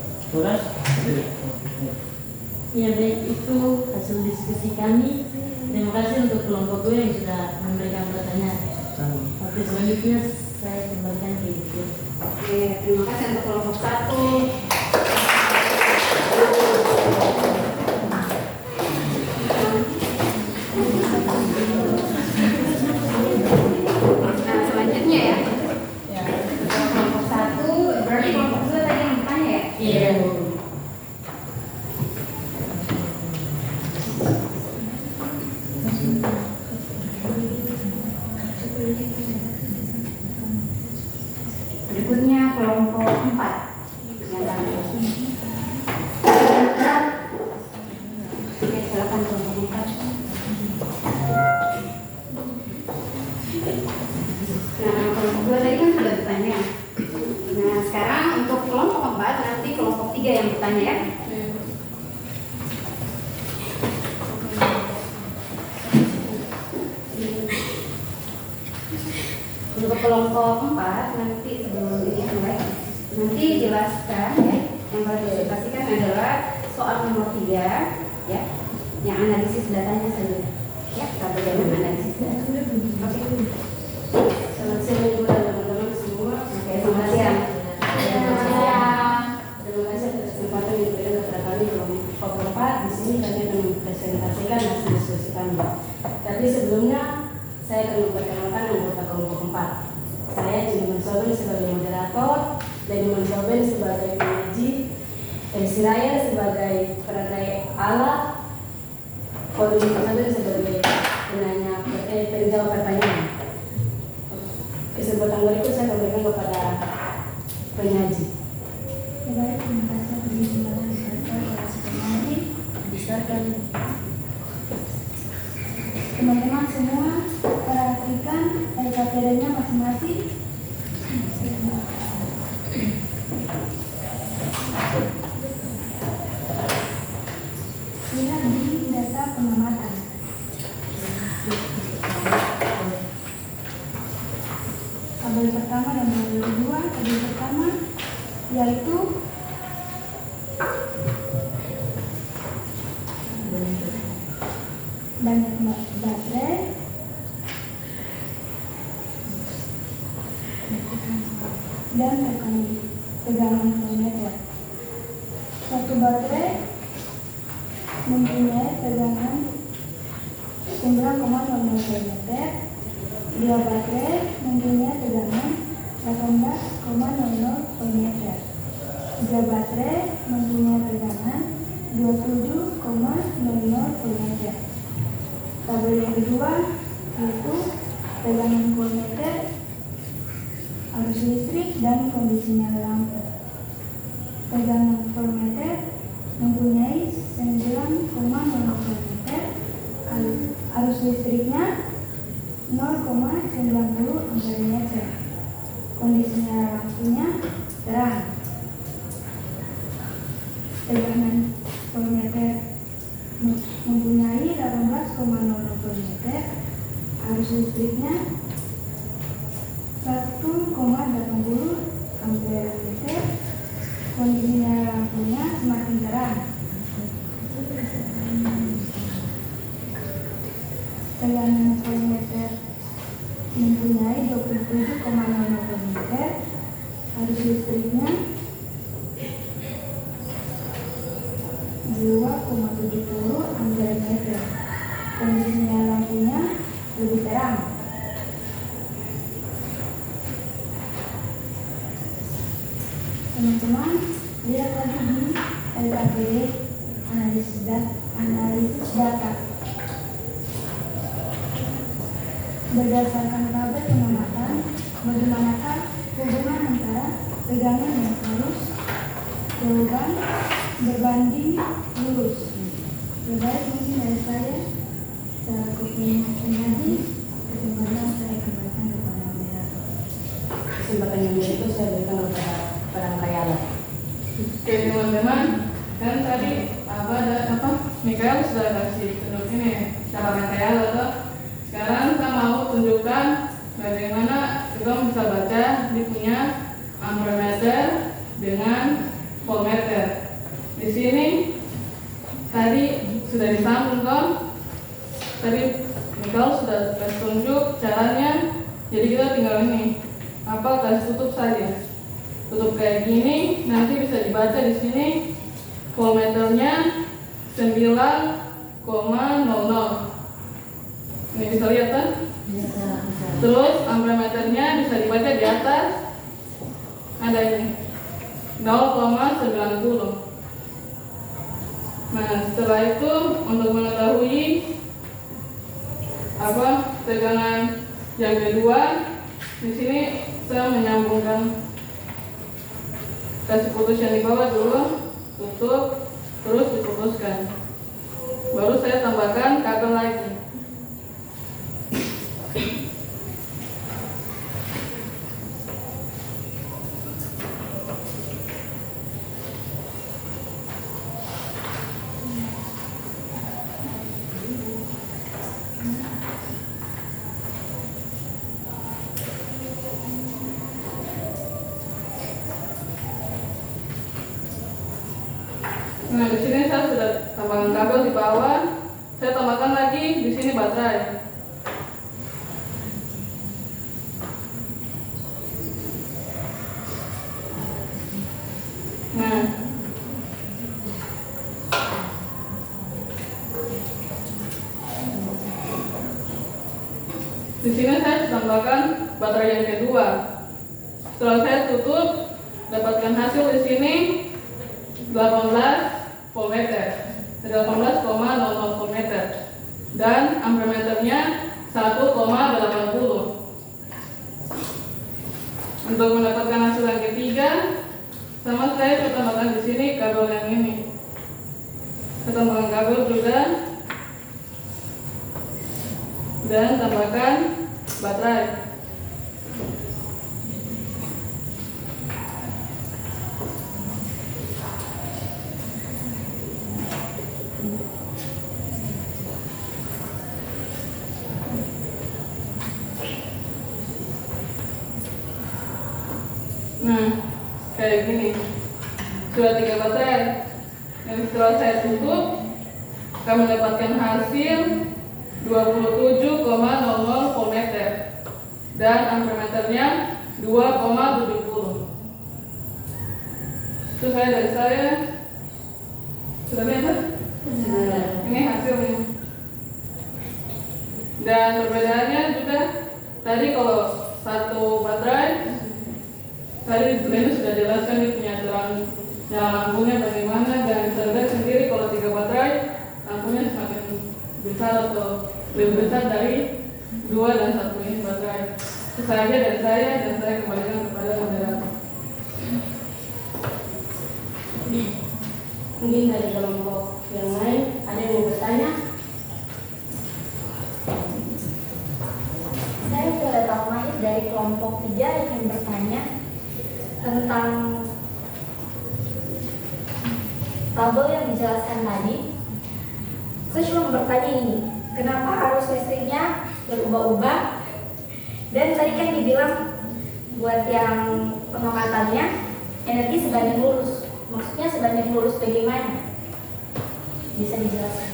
C: Ya, baik, itu hasil diskusi kami. Terima kasih untuk kelompok 2 yang sudah memberikan pertanyaan. Oke, selanjutnya saya kembalikan ke Ibu.
A: Oke, terima kasih untuk kelompok 1. Nah, selanjutnya ya. Kelompok 1, berarti kelompok 2 tadi yang bertanya ya?
C: Iya.
A: Berikutnya kelompok 4 yang tadi. Oke, silakan kelompok 4. Nah, kelompok 2 tadi kan sudah bertanya. Nah, sekarang untuk kelompok 4 nanti kelompok 3 yang bertanya ya. Untuk kelompok 4 nanti sebelum ini mulai nanti jelaskan ya, yang partisipasikan adalah soal nomor 3 ya, yang analisis datanya saja ya, sampai dengan analisis data. Oke. Selamat siang teman-teman semua. Oke, selamat siang. Terima kasih atas kesempatan yang diberikan kepada kami kelompok 4. Di sini kami akan mempresentasikan hasil diskusi kami. Tapi sebelumnya saya akan memperkenalkan anggota kelompok 4. Saya Cini Mansoben sebagai moderator, dan Mansoben sebagai pengaji, Siraya sebagai perantai alat, Kodin Mansoben sebagai penjawab pertanyaan. Kesempatan berikut saya akan berikan kepada penyaji.
B: Baik, terima kasih atas kesempatan kelas pengaji.
C: Silakan.
B: Teman-teman semua, para aktivis estimasi lihat di data pengamatan. Tabel pertama dan tabel kedua. Tabel pertama yaitu banyak baterai dan tegangan voltmeter. Satu baterai mempunyai tegangan 9,00 voltmeter. Dua baterai mempunyai tegangan 18,00 voltmeter. Tiga baterai mempunyai tegangan 27,00 voltmeter. Tabel yang kedua yaitu tegangan voltmeter, arus listrik, dan kondisinya lampu. Tegangan voltmeter mempunyai 9,00 voltmeter, arus listriknya 0,90 ampere. Kondisinya lampunya terang. Tegangan voltmeter mempunyai 18,00 voltmeter, arus listriknya 1,80 ampere. Kondisinya lampunya semakin terang. Tegangan voltmeter mempunyai 27,00 voltmeter, arus listriknya 2,70 ampere. Kondisinya lampunya lebih terang. Teman-teman, lihat lagi di LKPD analisis data. Berdasarkan tabel pengamatan, bagaimanakah hubungan antara tegangan yang arus jawaban berbanding lurus? Baik, mungkin dari saya secara koordinasi lagi, kesempatan saya kembalikan kepada moderator.
A: Kesempatan yang mulia itu saya berikan kepada Parang Kayala.
D: Oke teman-teman, kan tadi Mikael sudah kasih tunjuk ini cara Kayala tuh. Sekarang kita mau tunjukkan bagaimana kita bisa baca di punya ampermeter dengan voltmeter. Di sini tadi sudah disambung kan? Tadi Mikael sudah kasih tunjuk caranya. Jadi kita tinggal ini kasih tutup saja. Tutup kayak gini, nanti bisa dibaca di sini voltmeternya 9,00. Ini bisa lihat kan? Terus ampermeternya bisa dibaca di atas, ada ini 0,90. Nah setelah itu untuk mengetahui tegangan yang kedua, di sini saya menyambungkan, kasih putus yang di bawah dulu, tutup, terus diputuskan. Baru saya tambahkan kabel lagi. Nah, di sini saya sudah tambahkan kabel di bawah. Saya tambahkan lagi di sini baterai. Nah, di sini saya tambahkan baterai yang kedua. Setelah saya tutup, dapatkan hasil di sini 18 voltmeter, 18,00 voltmeter, dan ampermeternya 1,80. Untuk mendapatkan hasil yang ketiga, sama saya tambahkan di sini kabel yang ini. Saya tambahkan kabel juga, dan tambahkan baterai. Nah, kayak gini. Sudah 3 baterai. Dan setelah saya tutup, kami mendapatkan hasil 27,00 voltmeter dan ampermeternya 2,70. Itu dari saya. Sudah lihat? Ini hasilnya. Dan perbedaannya juga tadi kalau satu baterai tadi Lena sudah jelaskan nih penyaturan nyala lampunya bagaimana, dan terlihat sendiri kalau 3 baterai lampunya semakin besar atau lebih besar dari 2 dan 1 ini baterai. Itu saja dari saya, dan saya kembalikan kepada moderator.
C: Mungkin dari kelompok yang lain ada yang mau bertanya?
B: Saya boleh tahu Mahir dari kelompok 3 yang ingin bertanya tentang tabel yang dijelaskan tadi. Saya cuma bertanya ini, kenapa arus listriknya berubah-ubah? Dan tadi kan dibilang buat yang pengamatannya energi sebanding lurus. Maksudnya sebanding lurus bagaimana? Bisa dijelaskan?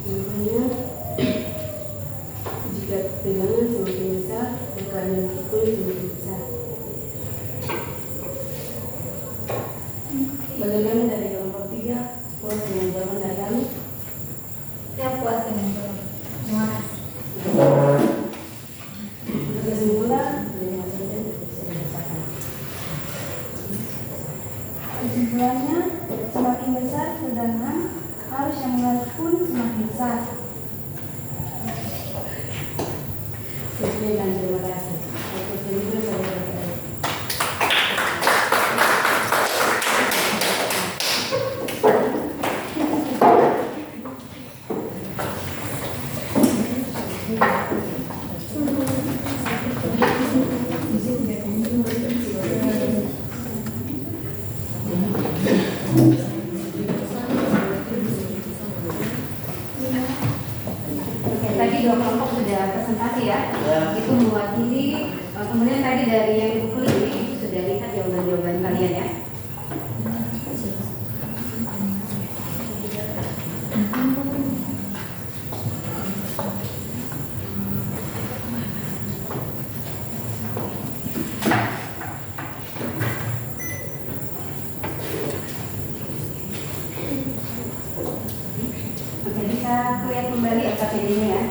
E: Makanya jika tegangan semakin besar, maka yang dipukul semakin besar. Bagaimana dari kelompok 3? Puas dengan jawaban dari kami?
B: Saya puas dengan jawaban. Terima kasih.
E: Untuk kesimpulan, dari hasilnya bisa dirasakan.
B: Kesimpulannya, semakin besar tegangan, arus yang mengalir pun semakin besar.
E: Sekian, terima kasih. Untuk selanjutnya saya berkata.
A: Oke, tadi 2 kelompok sudah presentasi ya. Itu mewakili. Kemudian tadi dari yang dipukul ini itu sudah lihat jawaban-jawaban kalian ya. Oke, bisa lihat kembali LKPD-nya ya.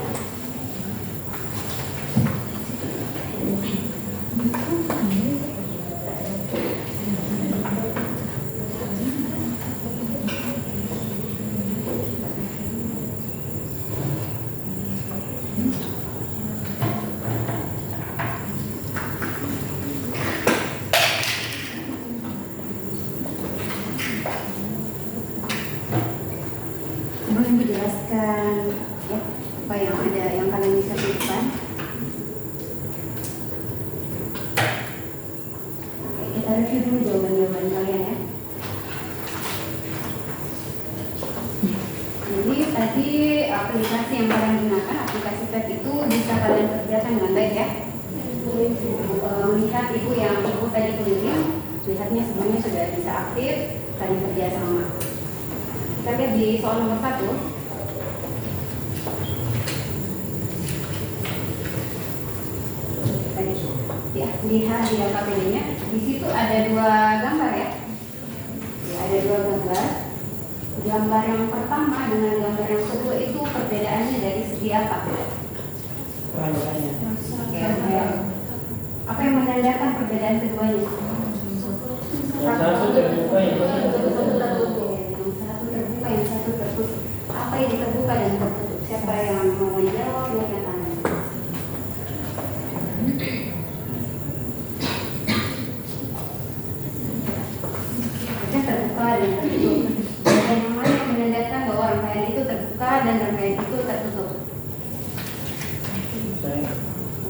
A: Sebelum dijelaskan ya, apa yang ada yang kalian bisa temukan. Oke, kita review dulu jawaban-jawaban kalian ya. Jadi tadi aplikasi yang kalian gunakan, aplikasi PET itu bisa kalian kerjakan dengan baik ya. Melihat ibu yang ibu tadi keliling, lihatnya sebelumnya sudah bisa aktif, kalian kerja sama. Kita lihat di soal nomor 1. Ya, lihat di LKPD-nya. Di situ ada 2 gambar ya. Ya, ada 2 gambar. Gambar yang pertama dengan gambar yang kedua itu perbedaannya dari segi apa?
F: Makanya.
A: Ya, apa yang menandakan perbedaan keduanya?
F: Satu terbuka, yang
A: Satu tertutup. Yang satu terbuka, yang satu tertutup. Apa yang terbuka dan tertutup? Siapa yang mau menjawab? Lihat tangan. Yang terbuka dan tertutup. Dan yang mana yang menandakan bahwa rangkaian itu terbuka dan rangkaian itu tertutup?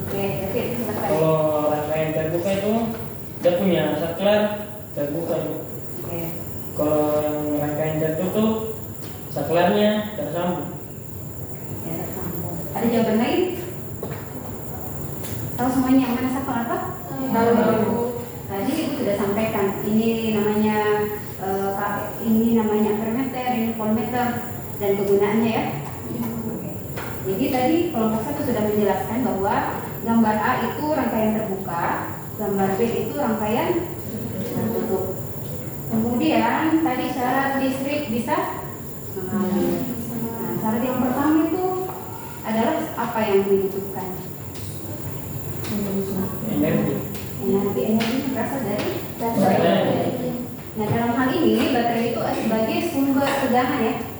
A: Oke, silakan.
F: Kalau rangkaian terbuka itu dia punya saklar terbuka.
A: Oke.
F: Kalau yang rangkaian tertutup saklarnya tersambung.
A: jawaban lain? Tahu semuanya yang mana satu apa? Tadi Ibu sudah sampaikan. Ini namanya ampermeter, ini voltmeter dan kegunaannya ya. Jadi tadi kelompok 1 sudah menjelaskan bahwa gambar A itu rangkaian terbuka, gambar B itu rangkaian tertutup. Kemudian tadi syarat listrik bisa mengalir. Nah, syarat yang pertama itu adalah apa yang dibutuhkan?
F: Energi.
A: Energi berasal dari baterai. Nah, dalam hal ini baterai itu sebagai sumber tegangan ya.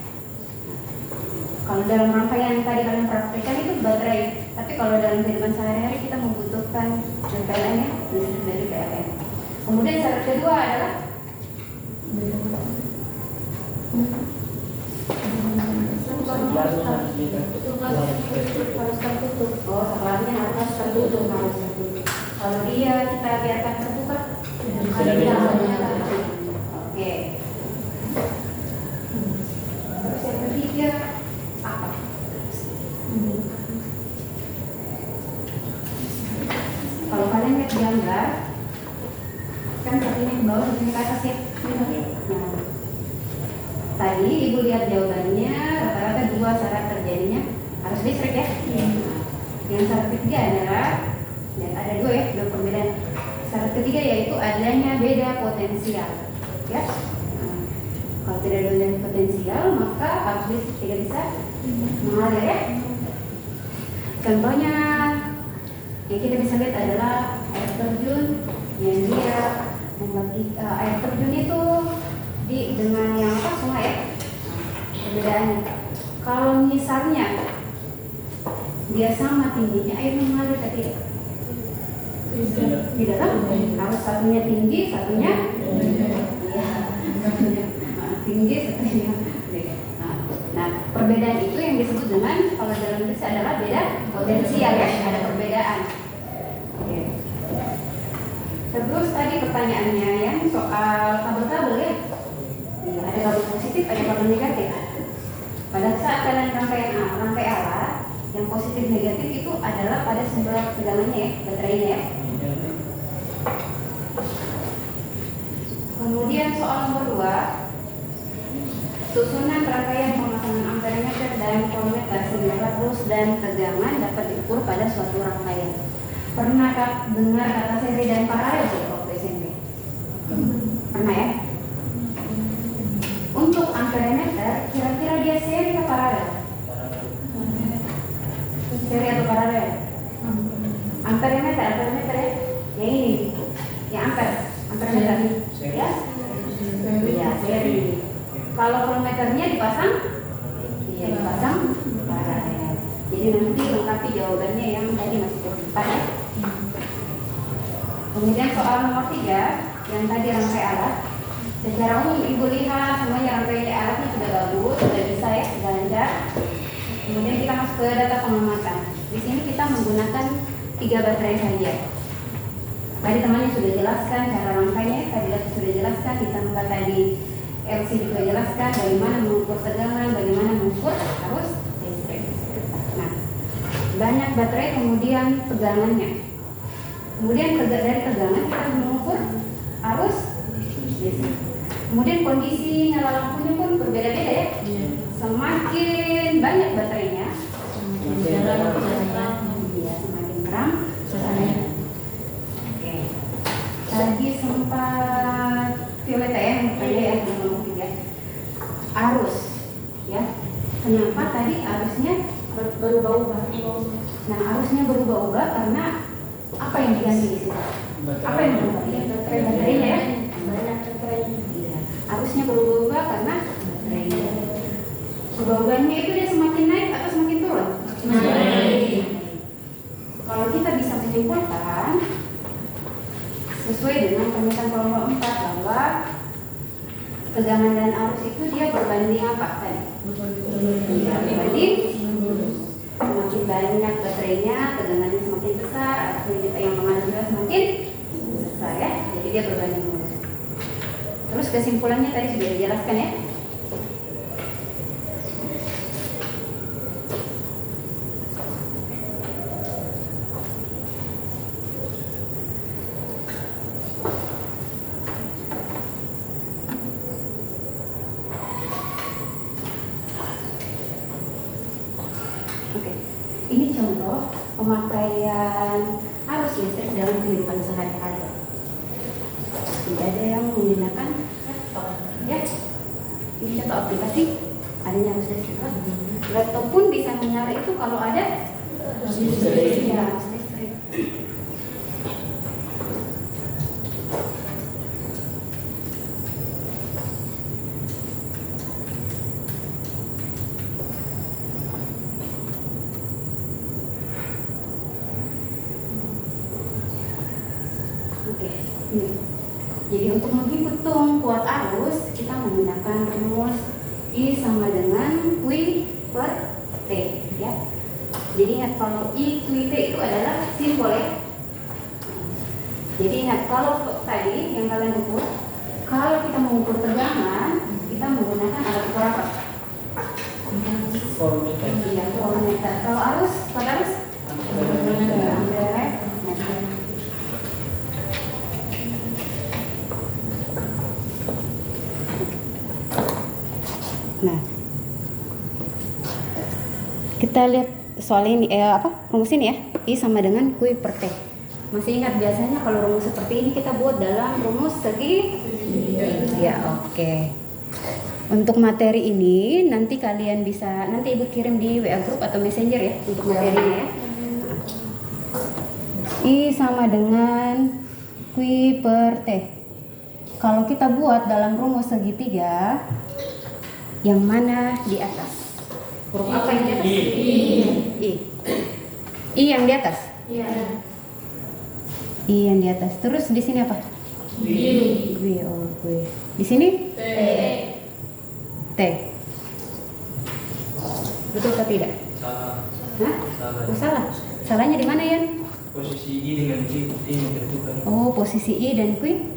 A: Kalau dalam rangkaian yang tadi kalian praktekkan itu baterai, tapi kalau dalam kehidupan sehari-hari kita membutuhkan PLN ya, listrik dari PLN. Kemudian syarat kedua adalah harus tertutup. Oh, saklarnya harus tertutup. Kalau dia kita biarkan terbuka, oke. Terus yang ketiga apa? Kalau kalian lihat gambar, kan satunya ke bawah, satunya ke atas ya. Nah, tadi Ibu lihat jawabannya rata-rata 2 syarat terjadinya arus listrik ya. Yang syarat ketiga adalah ada 2 ya, 2 perbedaan. Syarat ketiga yaitu adanya beda potensial ya. Kalau tidak ada beda potensial maka arus listrik tidak bisa mengalir ya. Contohnya yang kita bisa lihat adalah air terjun yang dia membagi air terjun itu dengan yang apa sungai ya. Perbedaannya kalau misalnya dia sama tingginya air mengalir ke tidak? Tidak kan? Harus satunya tinggi, satunya tinggi, satunya. Nah, perbedaan itu yang disebut dengan kalau dalam bahasa adalah beda potensial ya, ada perbedaan. Oke. Terus tadi pertanyaannya yang soal kabel-kabel ya. Ada kabel positif, ada kabel negatif. Pada saat kalian rangkai alat, yang positif negatif itu adalah pada sumber tegangannya ya, baterainya ya. Kemudian soal nomor 2, susunan rangkaian pemasangan ampermeter dan voltmeter sehingga arus dan tegangan dapat diukur pada suatu rangkaian. Pernah dengar kata seri dan paralel sih waktu SMP? Pernah ya? Untuk ampermeter, kira-kira dia seri atau paralel? Seri atau paralel? Ampermeter ya? Yang ini, yang ampermeter ya? Ya, seri. Kalau voltmeternya dipasang, iya dipasang paralel. Jadi nanti lengkapi jawabannya yang tadi masih terdepan ya. Kemudian soal nomor 3, yang tadi rangkai alat. Secara umum Ibu lihat semuanya rangkai alatnya sudah bagus, sudah bisa ya, sudah lancar. Kemudian kita masuk ke data pengamatan. Di sini kita menggunakan 3 baterai saja. Tadi temannya sudah jelaskan cara rangkainya, tadi sudah jelaskan, ditambah tadi LC juga jelaskan bagaimana mengukur tegangan, bagaimana mengukur arus listrik. Nah, banyak baterai kemudian tegangannya. Kemudian dari tegangan kita mengukur arus listrik. Kemudian kondisi nyala lampunya pun berbeda-beda ya. Semakin banyak baterainya, semakin terang. Oke. Tadi sempat Violeta ya, yang nomor 3. Arus, ya. Kenapa tadi arusnya berubah-ubah? Nah, arusnya berubah-ubah karena apa yang diganti di sini? Apa yang berubah? Ya, baterainya ya. Banyak baterainya. Iya. Arusnya berubah-ubah karena baterainya. Berubah-ubahnya itu dia semakin naik atau semakin turun? Naik. Kalau kita bisa menyimpulkan sesuai dengan pernyataan kelompok 4 bahwa tegangan dan arus itu dia berbanding apa tadi? Berbanding. Semakin banyak baterainya, tegangannya semakin besar, arus yang mengalir juga semakin besar ya. Jadi dia berbanding lurus. Terus kesimpulannya tadi sudah dijelaskan ya. ini contoh pemakaian arus listrik dalam kehidupan sehari-hari. Tidak ada yang menggunakan laptop, ya. Ini contoh aplikasi adanya arus listrik. Laptop pun bisa menyala itu kalau ada arus listrik. Ya, arus listrik. Oke. Jadi untuk menghitung kuat arus kita menggunakan rumus I sama dengan Q per T, ya. Jadi ingat kalau I Q T itu adalah simbol, ya. Jadi ingat kalau tadi yang kalian ukur, kalau kita mengukur tegangan kita menggunakan alat ukur apa?
F: Voltmeter.
A: Iya, voltmeter. Kalau arus, kuat arus? Amperemeter. Nah, kita lihat soal ini, rumus ini ya, I sama dengan Q per T. Masih ingat biasanya kalau rumus seperti ini kita buat dalam rumus segi? Ya, oke. Untuk materi ini nanti kalian bisa, nanti ibu kirim di WA group atau messenger ya untuk materinya ya. I sama dengan Q per T. Kalau kita buat dalam rumus segitiga, yang mana di atas? Huruf apa yang di atas? I. I yang di atas?
B: Iya.
A: I yang di atas. Terus di sini apa? Q. Oh, Q. Di sini? T. Betul atau tidak?
F: Salah.
A: Hah?
F: Salah.
A: Oh, salah. Salahnya di mana, Yan?
F: Posisi I dengan Q ini tertukar.
A: Oh, posisi I dan Q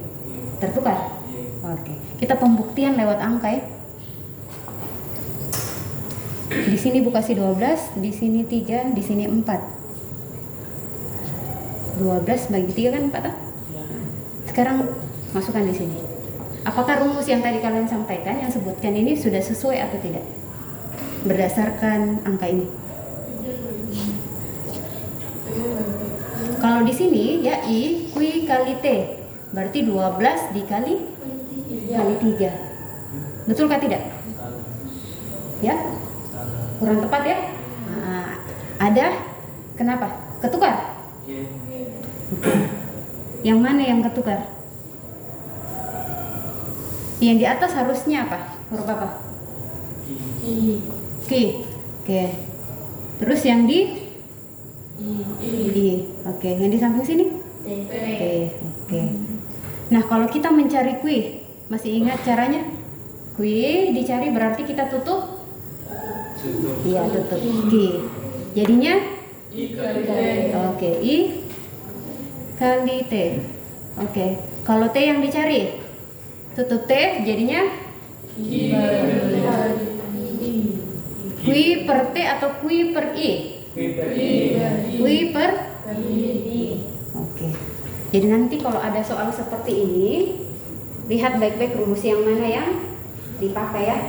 A: tertukar.
F: Iya.
A: Oke. Kita pembuktian lewat angka ya. Di sini Bu kasih 12, di sini 3, di sini 4. 12 bagi 3 kan 4 ah? Sekarang masukkan di sini. Apakah rumus yang tadi kalian sampaikan, yang sebutkan ini sudah sesuai atau tidak? Berdasarkan angka ini. Kalau di sini ya I Q kali T, berarti 12 dikali 3. Betulkah tidak? Ya? Kurang tepat ya? Nah, ada? Kenapa? Ketukar?
F: Iya.
A: Yang mana yang ketukar? Yang di atas harusnya apa? Huruf apa? Q. Oke. Terus yang di? I. Oke. Yang di samping sini? T. Oke. Nah, kalau kita mencari Q, masih ingat caranya? Q dicari berarti kita tutup? Iya, tutup Q. Jadinya?
F: I kali T.
A: Oke, I kali T. Oke. Kalau T yang dicari? Tutup T jadinya? Q per T atau Q per I?
F: Q per I.
A: Q per I. Oke. Jadi nanti kalau ada soal seperti ini, lihat baik-baik rumus yang mana yang dipakai ya.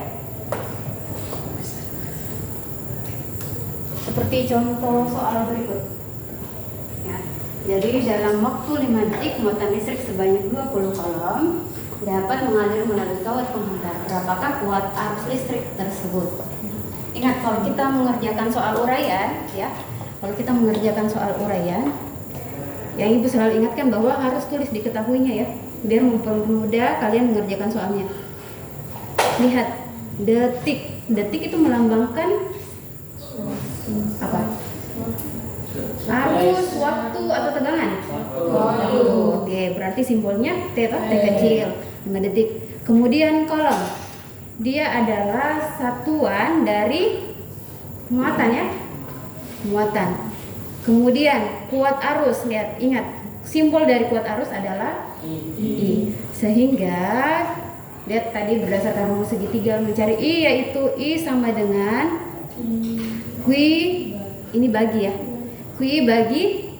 A: Seperti contoh soal berikut. Ya. Jadi dalam waktu 5 detik muatan listrik sebanyak 20 kolom dapat mengalir melalui kawat penghantar. Berapakah kuat arus listrik tersebut? Ingat kalau kita mengerjakan soal uraian, ya, kalau kita mengerjakan soal uraian, yang ibu selalu ingatkan bahwa harus tulis diketahuinya ya, biar mempermudah kalian mengerjakan soalnya. Lihat detik, detik itu melambangkan apa? Arus, waktu atau tegangan? Waktu. Oke, berarti simbolnya T atau T kecil 5 detik. Kemudian kolom, dia adalah satuan dari muatan ya, muatan. Kemudian kuat arus, lihat, ingat simbol dari kuat arus adalah I. Sehingga lihat tadi berdasarkan rumus segitiga mencari I, yaitu I sama dengan Q, ini bagi ya, Q bagi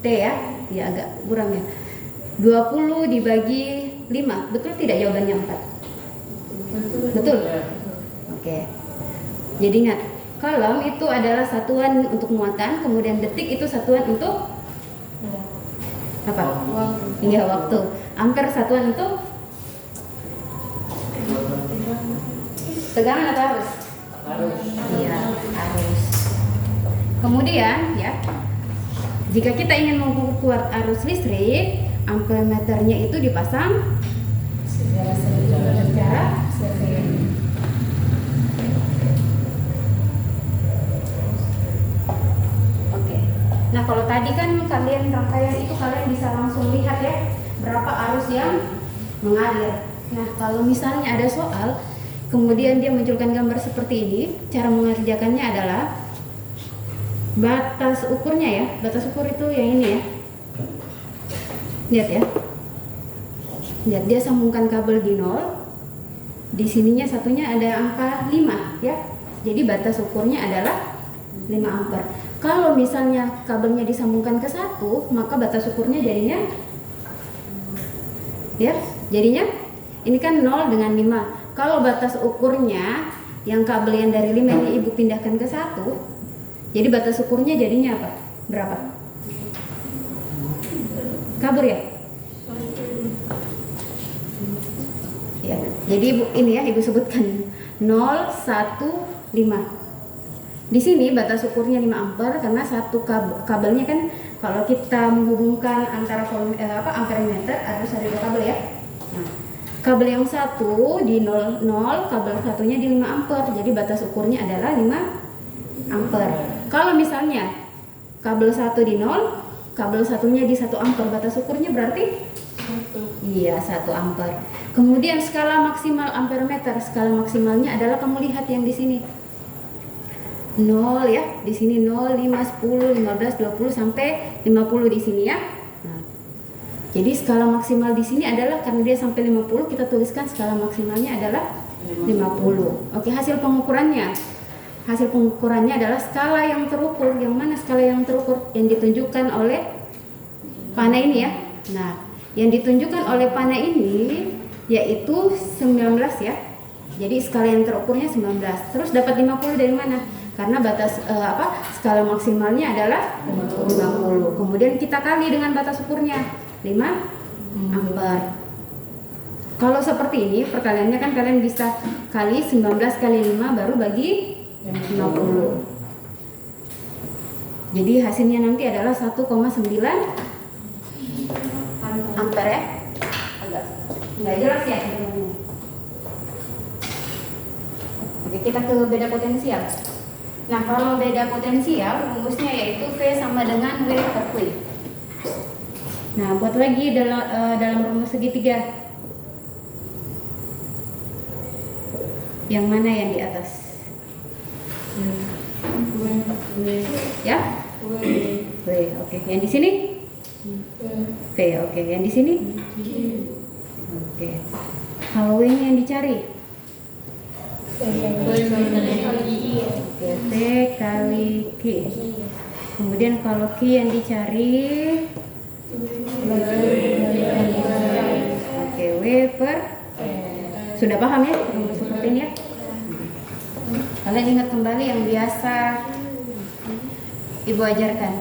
A: T ya, ya agak kurang ya, 20 dibagi 5, betul tidak jawabannya 4? Betul? Oke. Jadi ingat, Kolom itu adalah satuan untuk muatan, kemudian detik itu satuan untuk apa? Iya, waktu. Ampere satuan untuk tegangan atau arus? Iya, arus. Kemudian ya, jika kita ingin mengukur arus listrik, ampermeternya itu dipasang secara seri. Oke. Nah, kalau tadi kan kalian rangkaian itu kalian bisa langsung lihat ya berapa arus yang mengalir. Nah, kalau misalnya ada soal kemudian dia munculkan gambar seperti ini, cara mengerjakannya adalah batas ukurnya ya. Batas ukur itu yang ini ya. Lihat ya. Lihat, dia sambungkan kabel di 0. Di sininya satunya ada angka 5 ya. Jadi batas ukurnya adalah 5 ampere. Kalau misalnya kabelnya disambungkan ke 1, maka batas ukurnya jadinya ya, jadinya ini kan 0 dengan 5. Kalau batas ukurnya yang kabel yang dari 5 ini ibu pindahkan ke 1, jadi batas ukurnya jadinya apa? Berapa? Kabur ya? Ya, jadi ibu ini ya, ibu sebutkan 0, 1, 5. Di sini batas ukurnya 5 ampere karena satu kabelnya kan kalau kita menghubungkan antara ampermeter harus ada 2 kabel ya. Nah, kabel yang satu di 0, kabel satunya di 5 ampere. Jadi batas ukurnya adalah 5 ampere. Kalau misalnya kabel satu di 0, kabel satunya di 1 ampere, batas ukurnya berarti 1. Iya, 1 ampere. Kemudian skala maksimal ampermeter, skala maksimalnya adalah kamu lihat yang di sini. 0 ya, di sini 0, 5, 10, 15, 20 sampai 50 di sini ya. Nah, jadi skala maksimal di sini adalah karena dia sampai 50, kita tuliskan skala maksimalnya adalah 50. Oke, hasil pengukurannya. Hasil pengukurannya adalah skala yang terukur. Yang mana skala yang terukur? Yang ditunjukkan oleh panah ini ya. Nah, yang ditunjukkan oleh panah ini yaitu 19 ya. Jadi skala yang terukurnya 19. Terus dapat 50 dari mana? Karena batas skala maksimalnya adalah 50. Kemudian kita kali dengan batas ukurnya 5 ampere. Kalau seperti ini perkaliannya kan kalian bisa kali 19 kali 5 baru bagi 50. Jadi hasilnya nanti adalah 1,9 ampere ya. Agak nggak jelas ya. Oke, kita ke beda potensial. Nah, kalau beda potensial, rumusnya yaitu V sama dengan W per Q. Nah, buat lagi dalam rumus segitiga. Yang mana yang di atas? Ya? V, oke. Yang di sini? V, oke. Yang di sini? Oke. Kalau W-nya yang dicari? Oke, T kali Q. Kemudian kalau Q yang dicari, oke, W per. Sudah paham ya rumus seperti ini ya? Kalian ingat kembali yang biasa ibu ajarkan.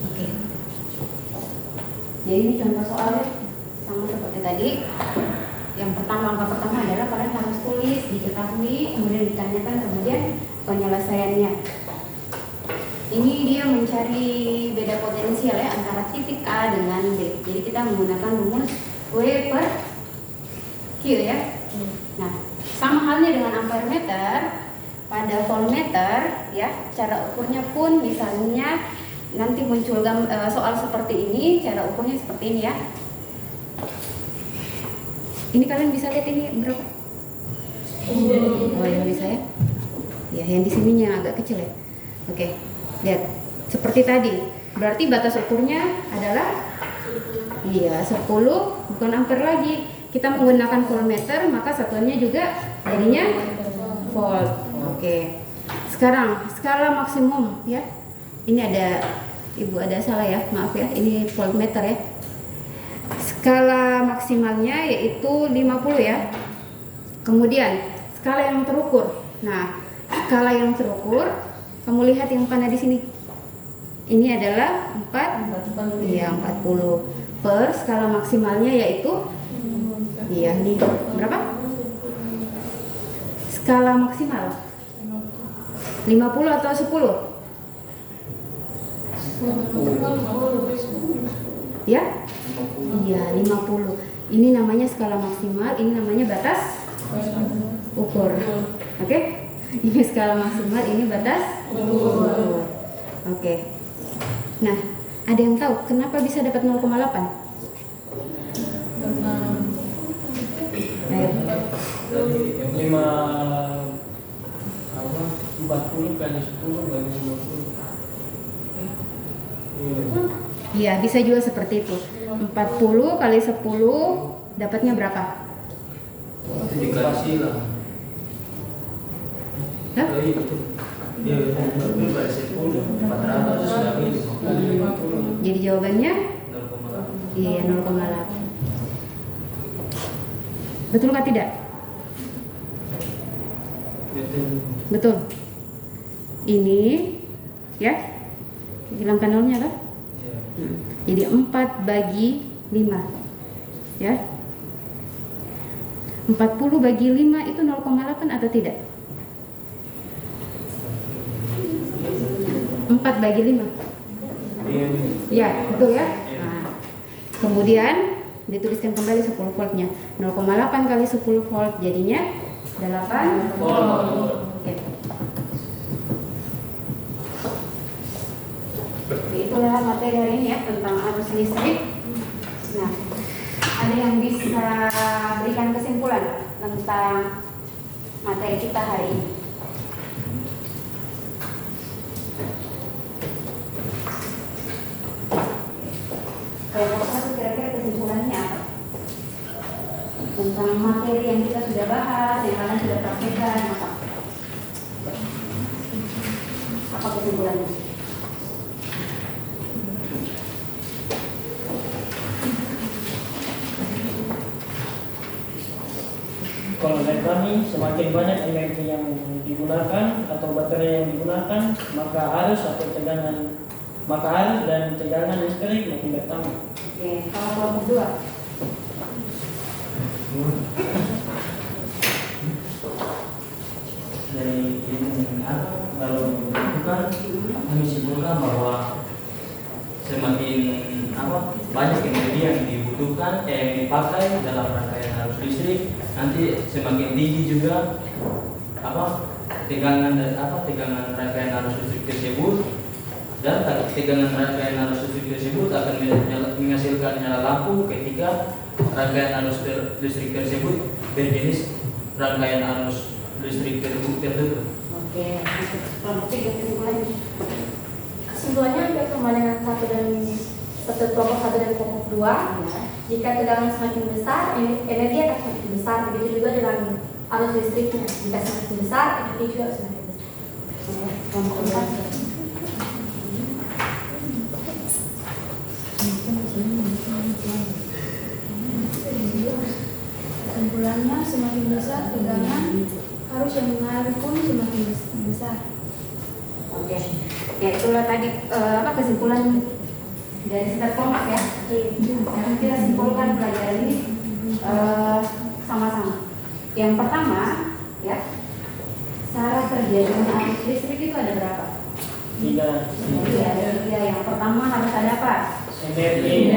A: Oke. Jadi ini contoh soalnya sama seperti tadi. Yang pertama, langkah pertama adalah kalian harus tulis, diketahui, kemudian ditanyakan, kemudian penyelesaiannya. Ini dia mencari beda potensial ya antara titik A dengan B. Jadi kita menggunakan rumus W per Q ya. Nah, sama halnya dengan ampermeter, pada voltmeter ya, cara ukurnya pun misalnya nanti muncul soal seperti ini, cara ukurnya seperti ini ya. Ini kalian bisa lihat ini berapa? Oh, yang bisa ya? Ya, yang di sininya agak kecil ya. Oke, lihat seperti tadi. Berarti batas ukurnya adalah 10, bukan ampere lagi. Kita menggunakan voltmeter, maka satuannya juga jadinya volt. Oke. Sekarang skala maksimum ya. Ini ada ibu ada salah ya, maaf ya. Ini voltmeter ya. Skala maksimalnya yaitu 50 ya. Kemudian skala yang terukur. Nah, skala yang terukur, kamu lihat yang panah di sini. Ini adalah 40 per skala maksimalnya yaitu ini berapa? Skala maksimal 50 atau 10? Ya? Iya, 50. Ini namanya skala maksimal, ini namanya batas ukur. Oke? Ini skala maksimal, ini batas ukur. Oke. Nah, ada yang tahu kenapa bisa dapat 0,8? Ayo.
F: Dari 40 kali 10 bagi 50.
A: Iya, bisa juga seperti itu. 40 kali 10 dapatnya berapa?
F: Dikasih lah.
A: Hah?
F: Iya, 40 kali 10 400 lagi.
A: Jadi jawabannya
F: 0,8.
A: iya 0,8. Betulkah tidak? Betul. Ini ya, hilangkan nolnya kan? Jadi 4 bagi 5 ya. 40 bagi 5 itu 0,8 atau tidak? 4 bagi 5. Ya, betul ya. Nah, kemudian dituliskan kembali 10 voltnya. 0,8 kali 10 volt jadinya 8 volt. Oke. Itulah materi hari ini ya tentang arus listrik. Nah, ada yang bisa berikan kesimpulan tentang materi kita hari ini? Kalau satu kira-kira kesimpulannya apa? Tentang materi yang kita sudah bahas, yang kalian sudah praktekkan, apa kesimpulannya?
F: Kalau dari kami, semakin banyak energi yang digunakan atau baterai yang digunakan, maka arus dan tegangan listrik makin bertambah.
A: Oke, kalau kelompok 2?
G: Dari ini kalau bukan kami simpulkan bahwa semakin banyak energi yang dibutuhkan yang dipakai dalam rangkaian arus listrik, nanti semakin tinggi juga tegangan rangkaian arus listrik tersebut, dan tegangan rangkaian arus listrik tersebut akan menghasilkan nyala lampu ketika rangkaian arus listrik tersebut berjenis rangkaian arus listrik tertutup.
A: Oke, kelompok 3 kesimpulannya?
B: Kesimpulannya hampir sama dengan kelompok 1 dan kelompok 2. Jika tegangan semakin besar, energi akan semakin besar. Begitu juga dengan arus listriknya. Jika semakin besar, energi juga semakin besar.
A: Kelompok 4?
B: Kesimpulannya semakin besar tegangan, arus yang mengalir pun semakin besar.
A: Oke, ya itulah tadi kesimpulan dari setiap kelompok ya. Sekarang kita simpulkan pelajaran ini sama-sama. Yang pertama ya, syarat terjadinya arus listrik itu ada berapa?
F: 3.
A: Iya, yang pertama harus ada apa?
F: Energi.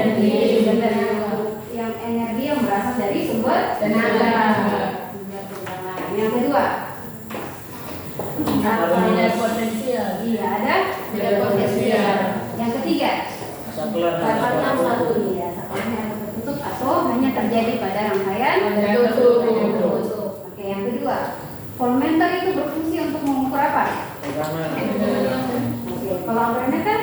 A: Yang energi yang berasal dari sumber tenaga. Yang kedua,
C: Ada potensial.
A: iya ada potensial. Yang ketiga, saklanya satu ya, saklanya tertutup atau hanya terjadi pada rangkaian tertutup. Oke, yang kedua, voltmeter itu berfungsi untuk mengukur apa? Oke, kalau ampermeter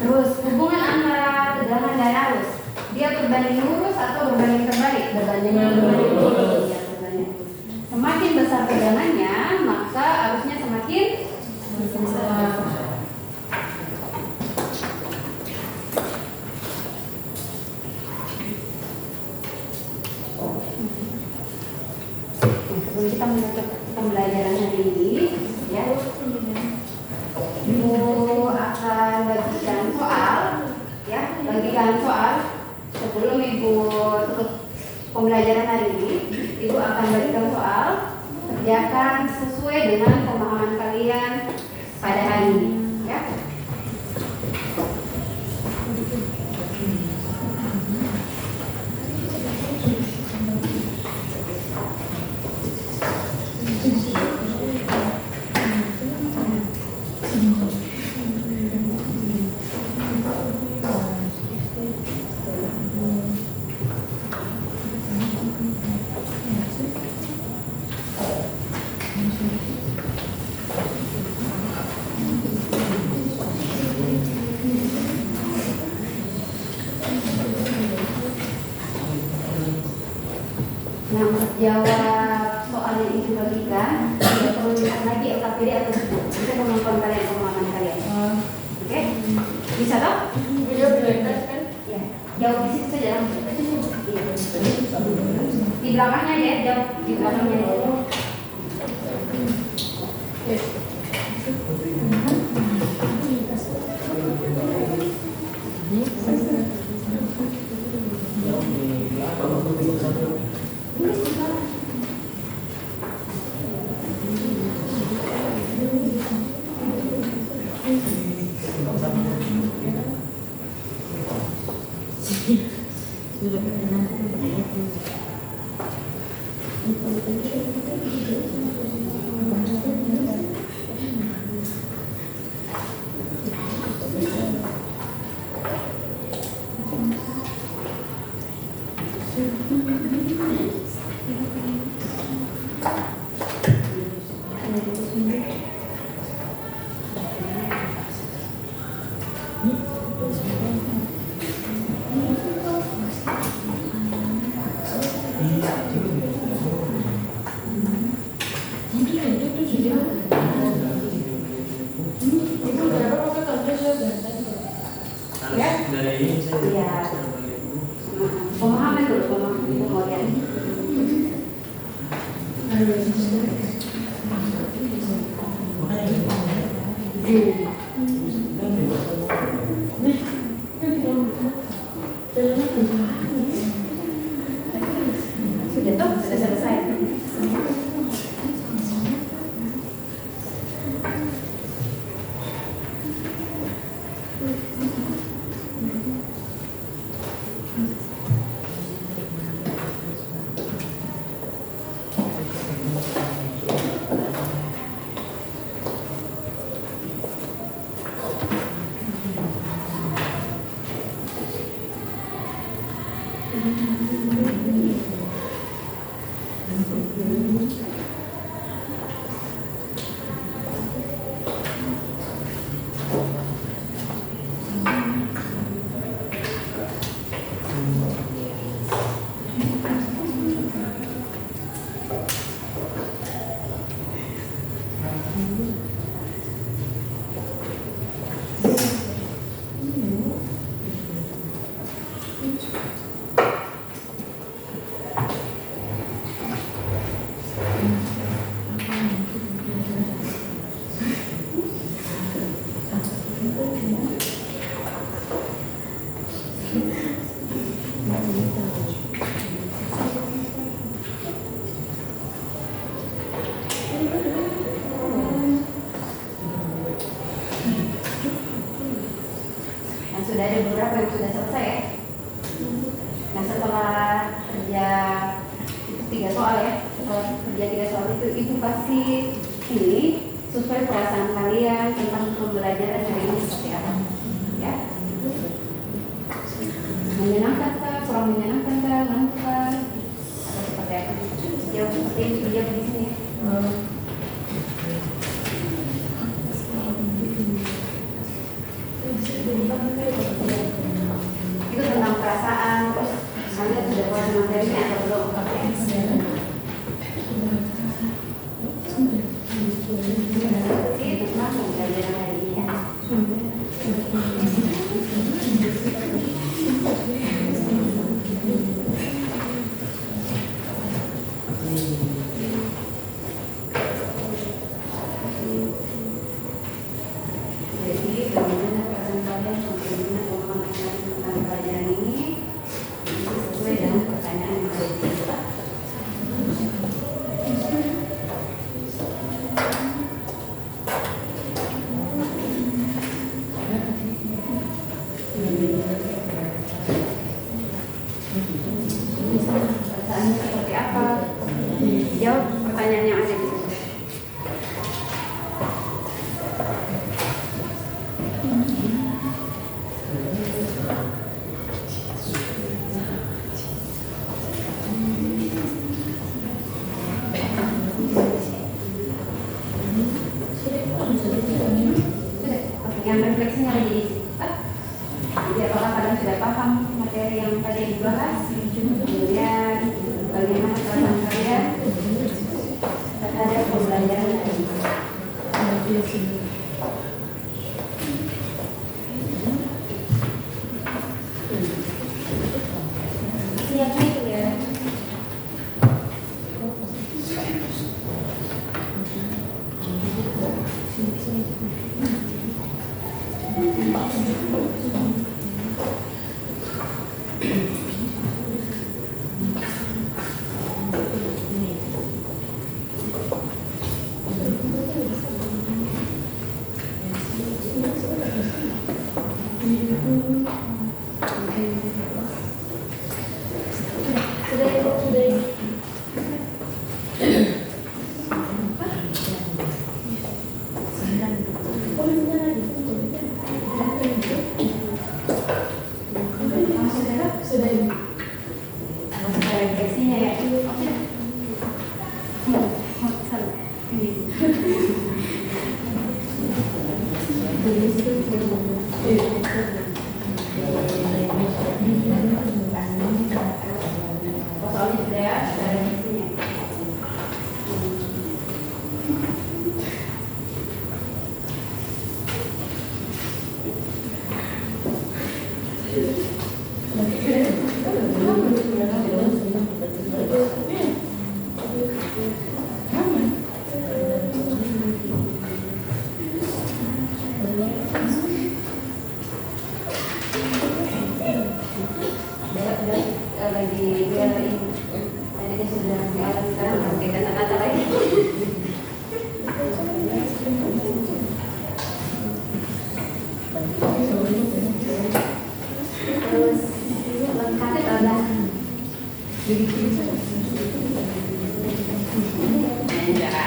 A: terus hubungan antara tegangan dan arus, dia berbanding lurus atau berbanding terbalik? Berbanding lurus. Ya, berbanding lurus. Semakin besar tegangannya, maka arusnya semakin besar. sebelum kita menutup pembelajaran hari ini, ya, Ibu akan bagikan soal, ya, bagikan soal sebelum Ibu tutup pembelajaran hari ini. Ibu akan bagikan soal, kerjakan sesuai dengan pemahaman kalian pada hari ini, ya. Nah, untuk jawab soal yang Ibu bagikan, tidak perlu lihat lagi LKPD atau buku. Bisa menonton kalian pemahaman kalian. Oke? Bisa toh?
D: Video prioritas kan?
A: Ya. Jawab di situ saja langsung. Iya. Di belakangnya ya, jawab di belakangnya.
C: Sudah pernah.
G: Dari ini saya
A: Iya. Pemahaman dulu, pemahaman Ibu mau lihat. Sudah toh, sudah selesai. Nah, sudah ada beberapa yang sudah selesai ya. Nah, setelah kerja itu 3 soal ya, setelah kerja 3 soal itu Ibu kasih ini sesuai perasaan kalian tentang pembelajaran hari ini seperti apa, ya? Menyenangkan kah, kurang menyenangkan kah, ngantuk kah, atau seperti apa? Jawab seperti ini, jawab di sini ya. Itu tentang perasaan, terus kalian sudah puas materinya atau belum? Itu tentang pembelajaran hari ini ya. Perasaannya seperti apa? Jawab pertanyaan yang ada di situ. Yang refleksinya lagi di situ. Jadi apakah kalian sudah paham materi yang tadi dibahas? Kemudian bagaimana perasaan kalian terhadap pembelajaran tadi? Siap itu ya. Refleksinya ya. Soalnya sudah ya, sudah refleksinya. Lagi biarin tadi dia sudah alat sekarang pakai kata-kata lagi. Terus lengkap ada sudah ya?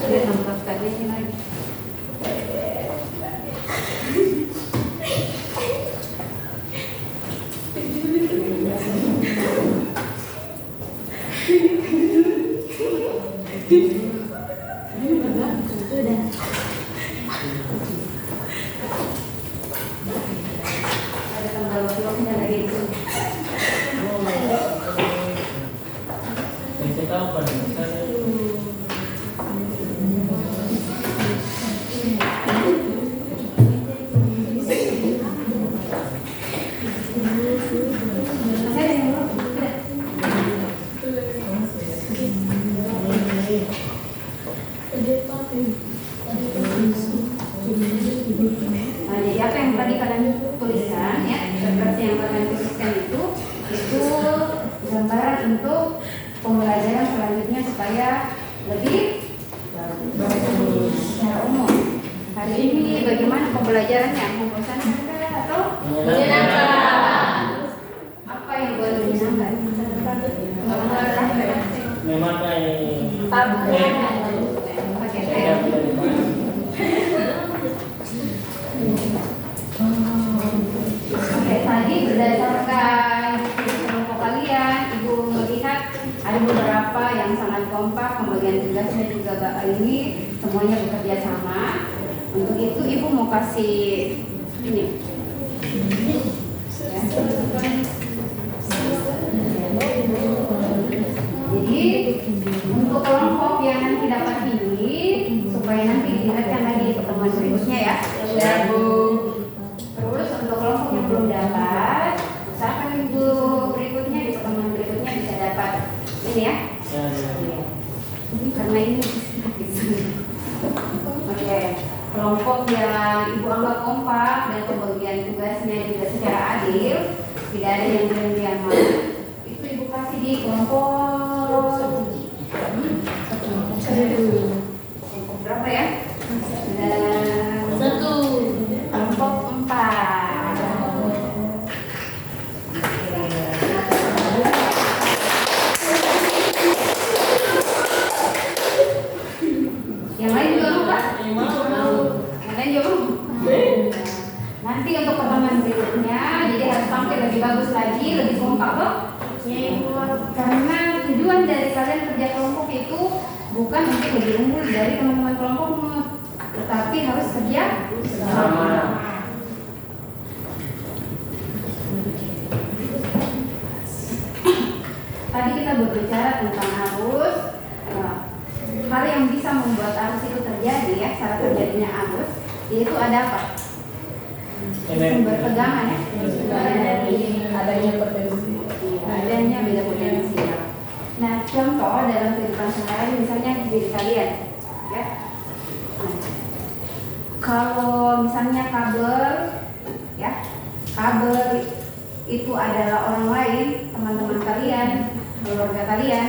A: Sudah tampak tadi ini lagi. Ada tanggal bloknya lagi itu.
F: Saya tahu pada misalnya
A: Saya ada yang belum. Nah, jadi apa yang tadi kalian tuliskan ya, seperti yang kalian tuliskan itu gambaran untuk pembelajaran selanjutnya supaya lebih bagus secara umum. Hari ini bagaimana pembelajarannya? Membosankan atau menyenangkan? berdasarkan kelompok kalian, Ibu melihat ada beberapa yang sangat kompak, pembagian tugasnya juga ini semuanya bekerja sama. Untuk itu Ibu mau kasih ini. Ya. Jadi untuk kelompok yang nanti dapat ini supaya nanti diingatkan lagi di pertemuan berikutnya ya. Dan terus untuk kelompok yang belum dapat, usahakan Ibu berikutnya di pertemuan berikutnya bisa dapat ini ya. Karena ini oke. Kelompok yang Ibu anggap kompak dan pembagian tugasnya juga secara adil, tidak ada yang lebih yang mana, itu Ibu kasih di kelompok berapa ya? Dan
C: Satu.
A: kelompok 4. Yang lain juga mau Pak? Yang lain juga mau? Nanti untuk pertemuan berikutnya, jadi harus tampil lebih bagus lagi, lebih kompak loh. Karena tujuan dari kalian kerja kelompok itu bukan untuk lebih unggul dari teman-teman kelompokmu, tetapi harus kerja sama. Tadi kita berbicara tentang arus, hal yang bisa membuat arus itu terjadi ya, cara terjadinya arus, yaitu ada apa? Sumber tegangan ya,
E: adanya potensi.
A: adanya beda potensial. Nah, contoh dalam kehidupan sehari-hari misalnya diri kalian, ya. Nah, kalau misalnya kabel, ya, kabel itu adalah orang lain, teman-teman kalian, keluarga kalian,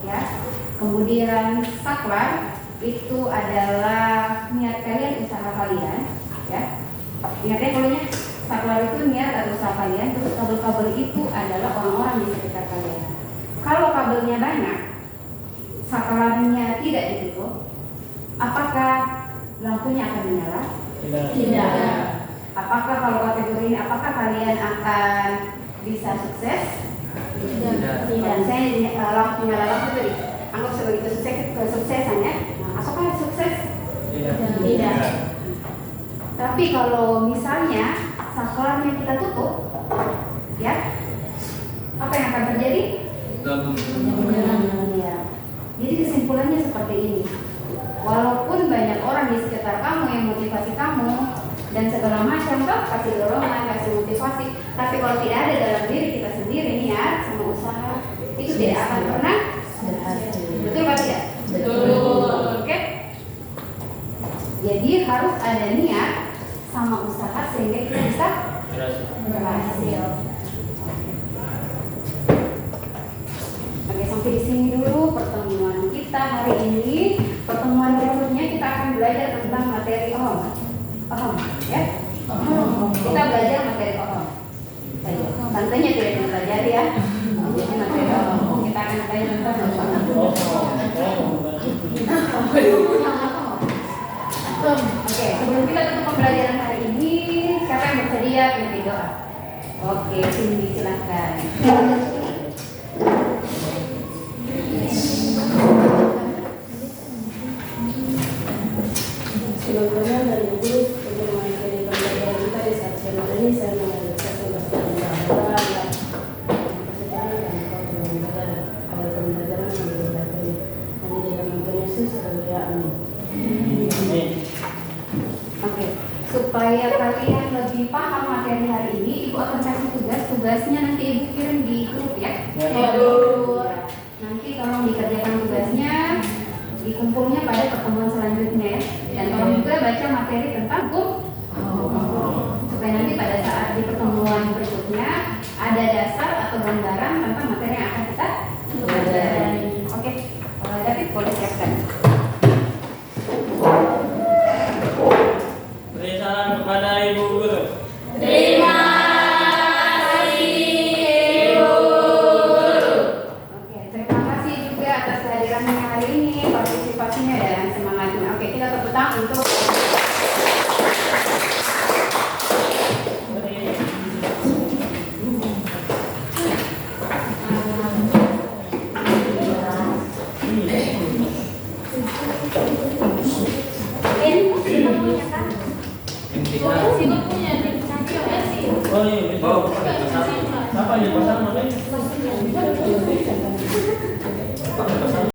A: ya. Kemudian saklar itu adalah niat kalian, usaha kalian, ya. Ingat ya pokoknya saklar itu niat atau usaha kalian, terus kabel-kabel itu adalah orang-orang di sekitar kalian. Kalau kabelnya banyak, saklarnya tidak ditutup, apakah lampunya akan menyala?
C: Tidak.
A: Apakah kalau kategori ini, apakah kalian akan bisa sukses?
C: Tidak.
A: Saya lampu nyala lampu tadi, anggap sebagai kesuksesan ya. Nah, apakah sukses?
C: Tidak.
A: Tapi kalau misalnya saklarnya kita tutup, ya, apa yang akan terjadi? Ya. Jadi kesimpulannya seperti ini. Walaupun banyak orang di sekitar kamu yang motivasi kamu dan segala macam, toh kasih dorongan, kasih motivasi, tapi kalau tidak ada dalam diri kita sendiri niat sama usaha, itu tidak akan pernah berhasil. Betul apa tidak?
C: Betul.
A: Oke. Jadi harus ada niat sama usaha sehingga kita bisa berhasil. Oke, sampai di sini dulu pertemuan kita hari ini. Pertemuan berikutnya kita akan belajar tentang materi Ohm, ya. Kita belajar materi Ohm. Tantenya tidak dipelajari ya. Jadi materi Ohm kita akan belajar tentang Oke, sebelum kita tutup pembelajaran hari ini, siapa yang bersedia pimpin doa? Oke, Cindy silahkan.
E: Semoga dari Ibu untuk mengakhiri pembelajaran kita di saat siang ini, saya mengajak tugas dan bahwa ya persetujuan dan kau telah awal pembelajaran yang dilakukan hanya di dalam Tuhan Yesus sebagai amin.
A: Oke, supaya kalian lebih paham materi hari ini, Ibu akan kasih tugasnya nanti Ibu kirim di grup ya. Nanti tolong dikerjakan tugasnya, dikumpulnya pada pertemuan selanjutnya ya. Dan tolong juga baca materi tentang hukum, supaya nanti pada saat di pertemuan berikutnya ada dasar atau gambaran tentang materi yang akan kita pelajari. Oke, David boleh siapkan.
F: Beri salam kepada Ibu Guru.
C: Terima kasih, Ibu.
A: Oke, terima kasih juga atas kehadirannya hari ini, partisipasinya dan semangatnya. Oke, kita tepuk tangan untuk
G: kita.
C: Sini punya di Cakio sih.
F: Oh iya, bisa.
G: Oh, pakai pasang.
F: Apa yang pasang makanya? Pakai pasang.